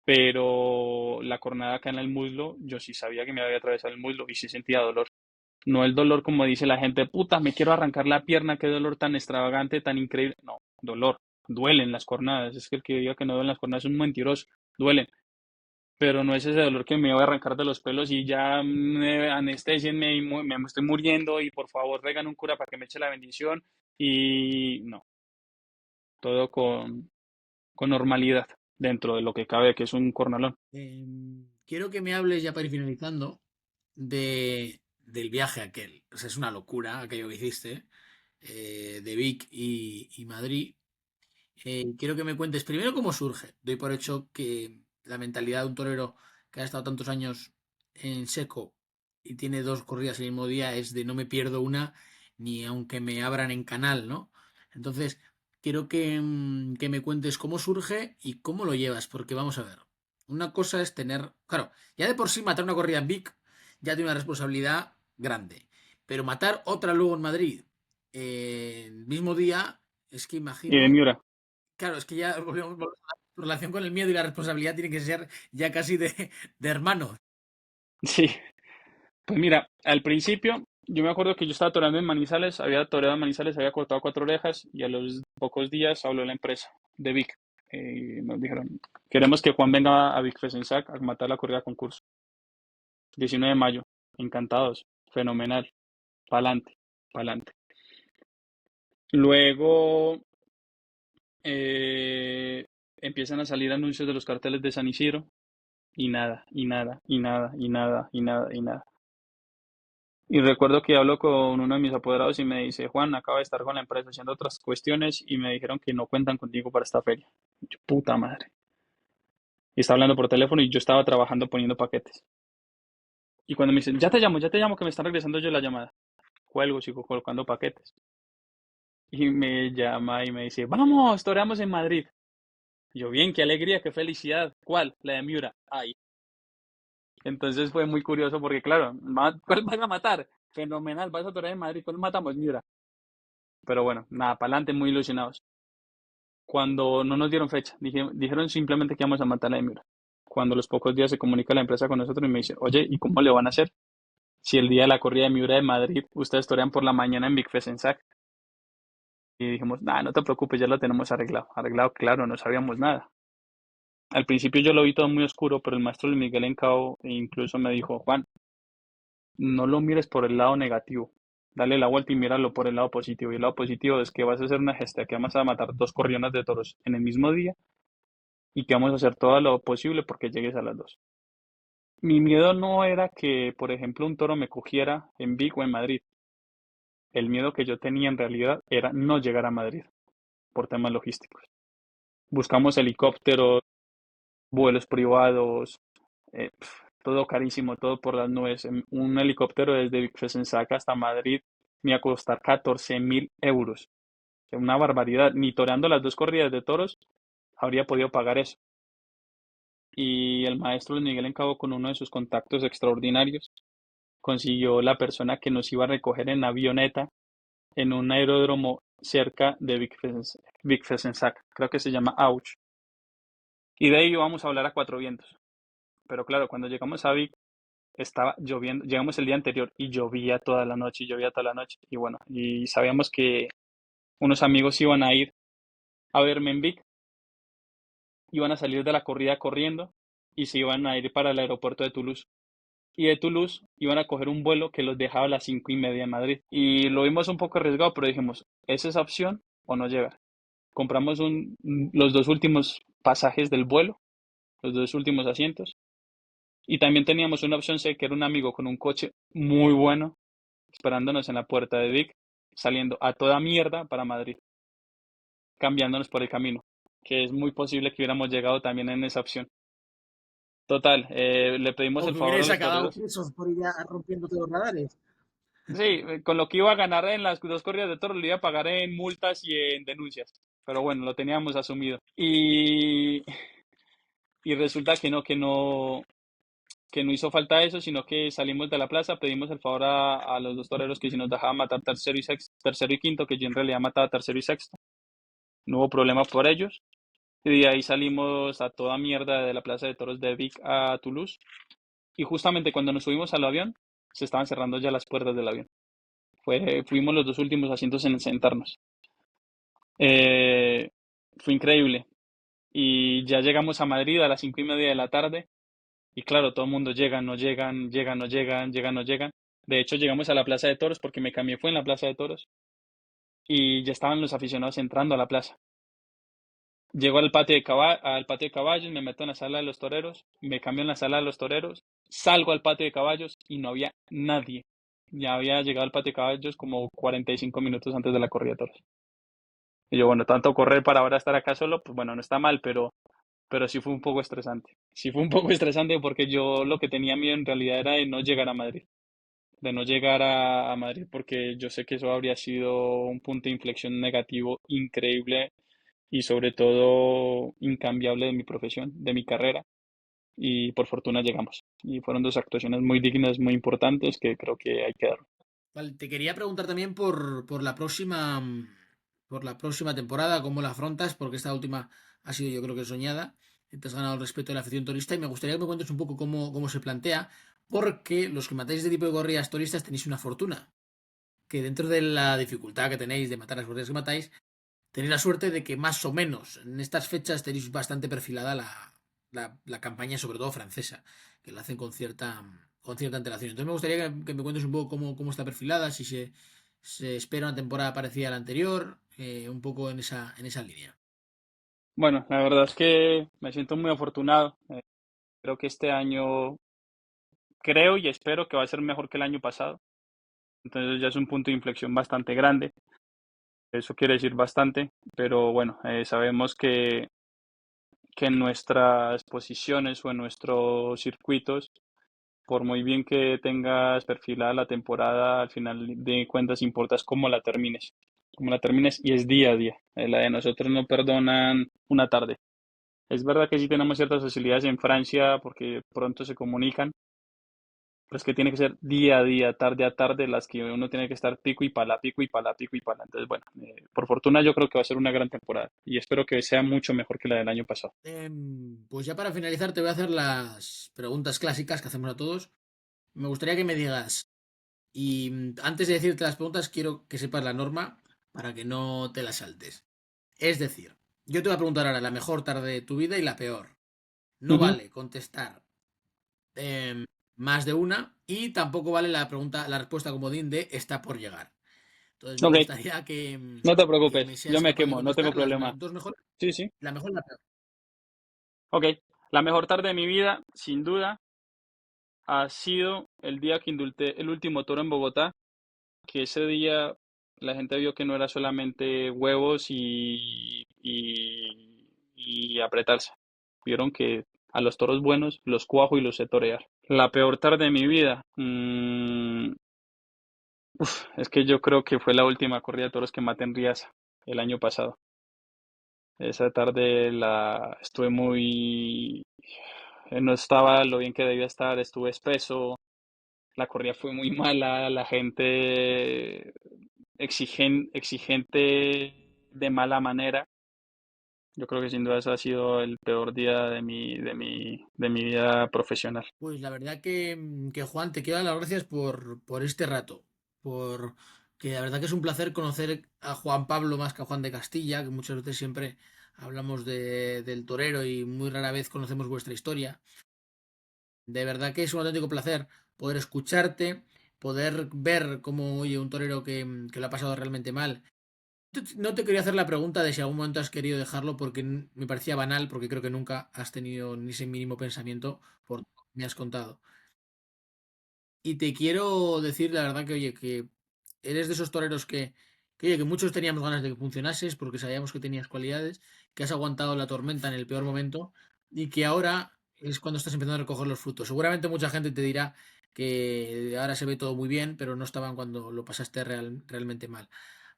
Pero la cornada acá en el muslo, yo sí sabía que me había atravesado el muslo y sí sentía dolor. No el dolor como dice la gente, puta, me quiero arrancar la pierna, qué dolor tan extravagante, tan increíble. No, dolor. Duelen las cornadas. Es que el que diga que no duelen las cornadas es un mentiroso. Duelen. Pero no es ese dolor que me voy a arrancar de los pelos y ya anestesienme y me estoy muriendo y por favor traigan un cura para que me eche la bendición. Y no, todo con normalidad dentro de lo que cabe, que es un cornalón. Quiero que me hables ya para ir finalizando del viaje aquel. O sea, es una locura aquello que hiciste, de Vic y Madrid. Quiero que me cuentes primero cómo surge. Doy por hecho que la mentalidad de un torero que ha estado tantos años en seco y tiene dos corridas el mismo día es de no me pierdo una ni aunque me abran en canal, ¿no? Entonces, quiero que me cuentes cómo surge y cómo lo llevas, porque vamos a ver. Una cosa es tener, claro, ya de por sí matar una corrida en Vic ya tiene una responsabilidad grande, pero matar otra luego en Madrid el mismo día, es que Y de imagino. Miura, Claro, es que ya volvemos a la relación con el miedo y la responsabilidad tiene que ser ya casi de hermanos. sí. Pues mira, al principio yo me acuerdo que yo estaba toreando en Manizales, había toreado en Manizales, había cortado 4 orejas y a los pocos días habló la empresa de Vic. Y nos dijeron, queremos que Juan venga a Vic Fesensac a matar la corrida concurso. 19 de mayo, encantados, fenomenal, pa'lante, pa'lante. Luego eh, empiezan a salir anuncios de los carteles de San Isidro y nada, y nada, y nada, y nada, y nada, y nada. Y recuerdo que hablo con uno de mis apoderados y me dice, Juan, acaba de estar con la empresa haciendo otras cuestiones y me dijeron que no cuentan contigo para esta feria. Y yo, puta madre. Y estaba hablando por teléfono y yo estaba trabajando poniendo paquetes. Y cuando me dicen, ya te llamo, que me están regresando yo la llamada. cuelgo, sigo colocando paquetes. Y me llama y me dice, vamos, toreamos en Madrid. Y yo, bien, qué alegría, qué felicidad. ¿Cuál? La de Miura. Ahí. Entonces fue muy curioso porque, claro, ¿cuál vas a matar? Fenomenal, vas a torear en Madrid. ¿Cuál matamos? Miura. Pero bueno, nada, para adelante, muy ilusionados. Cuando no nos dieron fecha, dijeron simplemente que íbamos a matar a la de Miura. Cuando a los pocos días se comunica la empresa con nosotros y me dice, oye, ¿y cómo le van a hacer? Si el día de la corrida de Miura de Madrid, ustedes torean por la mañana en Big Fest en SAC. Y dijimos, nada, no te preocupes, ya lo tenemos arreglado. Arreglado, claro, no sabíamos nada. Al principio yo lo vi todo muy oscuro, pero el maestro Luis Miguel Encao incluso me dijo, Juan, no lo mires por el lado negativo, dale la vuelta y míralo por el lado positivo. Y el lado positivo es que vas a hacer una gesta, que vamos a matar dos corriones de toros en el mismo día y que vamos a hacer todo lo posible porque llegues a las dos. Mi miedo no era que, por ejemplo, un toro me cogiera en Vigo o en Madrid. El miedo que yo tenía en realidad era no llegar a Madrid por temas logísticos. Buscamos helicópteros, vuelos privados, todo carísimo, todo por las nubes. Un helicóptero desde Vicenzaca hasta Madrid me iba a costar 14.000 euros. Una barbaridad. Ni toreando las dos corridas de toros habría podido pagar eso. Y el maestro Luis Miguel Encabo, con uno de sus contactos extraordinarios, consiguió la persona que nos iba a recoger en avioneta en un aeródromo cerca de Vicenzaca. Creo que se llama Auch. Y de ahí íbamos a hablar a cuatro vientos. Pero claro, cuando llegamos a Vic, estaba lloviendo, llegamos el día anterior y llovía toda la noche, y llovía toda la noche. Y bueno, y sabíamos que unos amigos iban a ir a verme en Vic, iban a salir de la corrida corriendo y se iban a ir para el aeropuerto de Toulouse. Y de Toulouse iban a coger un vuelo que los dejaba a las 5:30 en Madrid. Y lo vimos un poco arriesgado, pero dijimos, ¿es esa opción o no llegar? Compramos los dos últimos pasajes del vuelo, los dos últimos asientos. Y también teníamos una opción C, que era un amigo con un coche muy bueno, esperándonos en la puerta de Vic, saliendo a toda mierda para Madrid, cambiándonos por el camino, que es muy posible que hubiéramos llegado también en esa opción. Total, le pedimos O el que favor a hubierais los acabado toreros. presos por ir rompiendo todos los radares. Sí, con lo que iba a ganar en las dos corridas de toros, le iba a pagar en multas y en denuncias. Pero bueno, lo teníamos asumido. Y resulta que no hizo falta eso, sino que salimos de la plaza, pedimos el favor a los dos toreros que si nos dejaban matar tercero y sexto, tercero y quinto, que yo en realidad mataba tercero y sexto. No hubo problema por ellos. Y de ahí salimos a toda mierda de la plaza de toros de Vic a Toulouse. Y justamente cuando nos subimos al avión, se estaban cerrando ya las puertas del avión. Fuimos los dos últimos asientos en sentarnos. Eh, Fue increíble. Y ya llegamos a Madrid a las 5:30 de la tarde. Y claro, todo el mundo llega, no llegan, llegan, no llegan, llegan, no llegan. De hecho, llegamos a la Plaza de Toros porque me cambié, fue en la Plaza de Toros. Y ya estaban los aficionados entrando a la plaza. Llego al patio de caballos, me meto en la sala de los toreros, me cambio en la sala de los toreros, salgo al patio de caballos y no había nadie. Ya había llegado al patio de caballos como 45 minutos antes de la corrida de toros. Y yo, bueno, tanto correr para ahora estar acá solo, pues bueno, no está mal, pero sí fue un poco estresante. Sí fue un poco estresante porque yo lo que tenía miedo en realidad era de no llegar a Madrid. De no llegar a Madrid porque yo sé que eso habría sido un punto de inflexión negativo increíble y sobre todo incambiable de mi profesión, de mi carrera. Y por fortuna llegamos. Y fueron dos actuaciones muy dignas, muy importantes que creo que hay que dar. Vale, te quería preguntar también por la próxima temporada, cómo la afrontas, porque esta última ha sido yo creo que soñada. Te has ganado el respeto de la afición turista y me gustaría que me cuentes un poco cómo se plantea, porque los que matáis este tipo de corridas turistas tenéis una fortuna, que dentro de la dificultad que tenéis de matar las corridas que matáis, tenéis la suerte de que más o menos en estas fechas tenéis bastante perfilada la campaña, sobre todo francesa, que la hacen con cierta antelación. Entonces me gustaría que me cuentes un poco cómo está perfilada, si se espera una temporada parecida a la anterior, un poco en esa línea. Bueno, la verdad es que me siento muy afortunado. Creo que este año, creo y espero que va a ser mejor que el año pasado. Entonces ya es un punto de inflexión bastante grande. Eso quiere decir bastante, pero bueno, sabemos que en nuestras posiciones o en nuestros circuitos por muy bien que tengas perfilada la temporada, al final de cuentas importa es cómo la termines y es día a día. La de nosotros no perdonan una tarde. Es verdad que sí tenemos ciertas facilidades en Francia porque pronto se comunican, pues que tiene que ser día a día, tarde a tarde, las que uno tiene que estar pico y pala, pico y pala, pico y pala. Entonces, bueno, por fortuna yo creo que va a ser una gran temporada y espero que sea mucho mejor que la del año pasado. Pues ya para finalizar te voy a hacer las preguntas clásicas que hacemos a todos. Me gustaría que me digas, y antes de decirte las preguntas, quiero que sepas la norma para que no te la saltes. Es decir, yo te voy a preguntar ahora la mejor tarde de tu vida y la peor. No Ujú. vale contestar em, más de una y tampoco vale la pregunta, la respuesta comodín de está por llegar. Entonces me Ok, gustaría no te que me preocupes, yo seas me capaz de quemo, no tengo contestar las problema. dos mejores, Sí, sí. la mejor y la peor. Ok, la mejor tarde de mi vida, sin duda, ha sido el día que indulté el último toro en Bogotá, que ese día la gente vio que no era solamente huevos y apretarse. Vieron que a los toros buenos los cuajo y los sé torear. La peor tarde de mi vida. Es que yo creo que fue la última corrida de toros que maté en Riaza el año pasado. Esa tarde la estuve muy... no estaba lo bien que debía estar, estuve espeso, la corrida fue muy mala, la gente exigente de mala manera. Yo creo que sin duda eso ha sido el peor día de mi vida profesional. Pues la verdad que Juan, te quiero dar las gracias por este rato, por que la verdad que es un placer conocer a Juan Pablo más que a Juan de Castilla, que muchas veces siempre hablamos del torero y muy rara vez conocemos vuestra historia. De verdad que es un auténtico placer poder escucharte, poder ver cómo, oye, un torero que lo ha pasado realmente mal. No te quería hacer la pregunta de si algún momento has querido dejarlo porque me parecía banal, porque creo que nunca has tenido ni ese mínimo pensamiento por lo que me has contado. Y te quiero decir la verdad que, oye, que eres de esos toreros oye, que muchos teníamos ganas de que funcionases porque sabíamos que tenías cualidades, que has aguantado la tormenta en el peor momento y que ahora es cuando estás empezando a recoger los frutos. Seguramente mucha gente te dirá que ahora se ve todo muy bien, pero no estaban cuando lo pasaste realmente mal.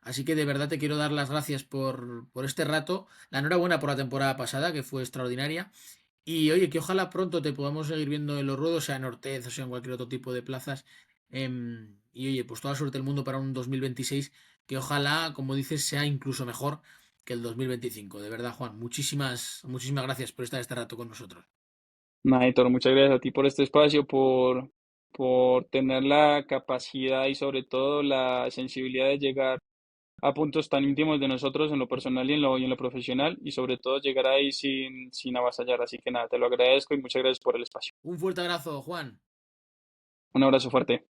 Así que de verdad te quiero dar las gracias por este rato. La enhorabuena por la temporada pasada, que fue extraordinaria. Y oye, que ojalá pronto te podamos seguir viendo en los ruedos, sea en Ortez o sea en cualquier otro tipo de plazas. Y oye, pues toda la suerte del mundo para un 2026, que ojalá, como dices, sea incluso mejor que el 2025. De verdad, Juan, muchísimas gracias por estar este rato con nosotros. Nada, Héctor, muchas gracias a ti por este espacio, por tener la capacidad y sobre todo la sensibilidad de llegar a puntos tan íntimos de nosotros en lo personal y en lo profesional y sobre todo llegar ahí sin avasallar. Así que nada, te lo agradezco y muchas gracias por el espacio. Un fuerte abrazo, Juan. Un abrazo fuerte.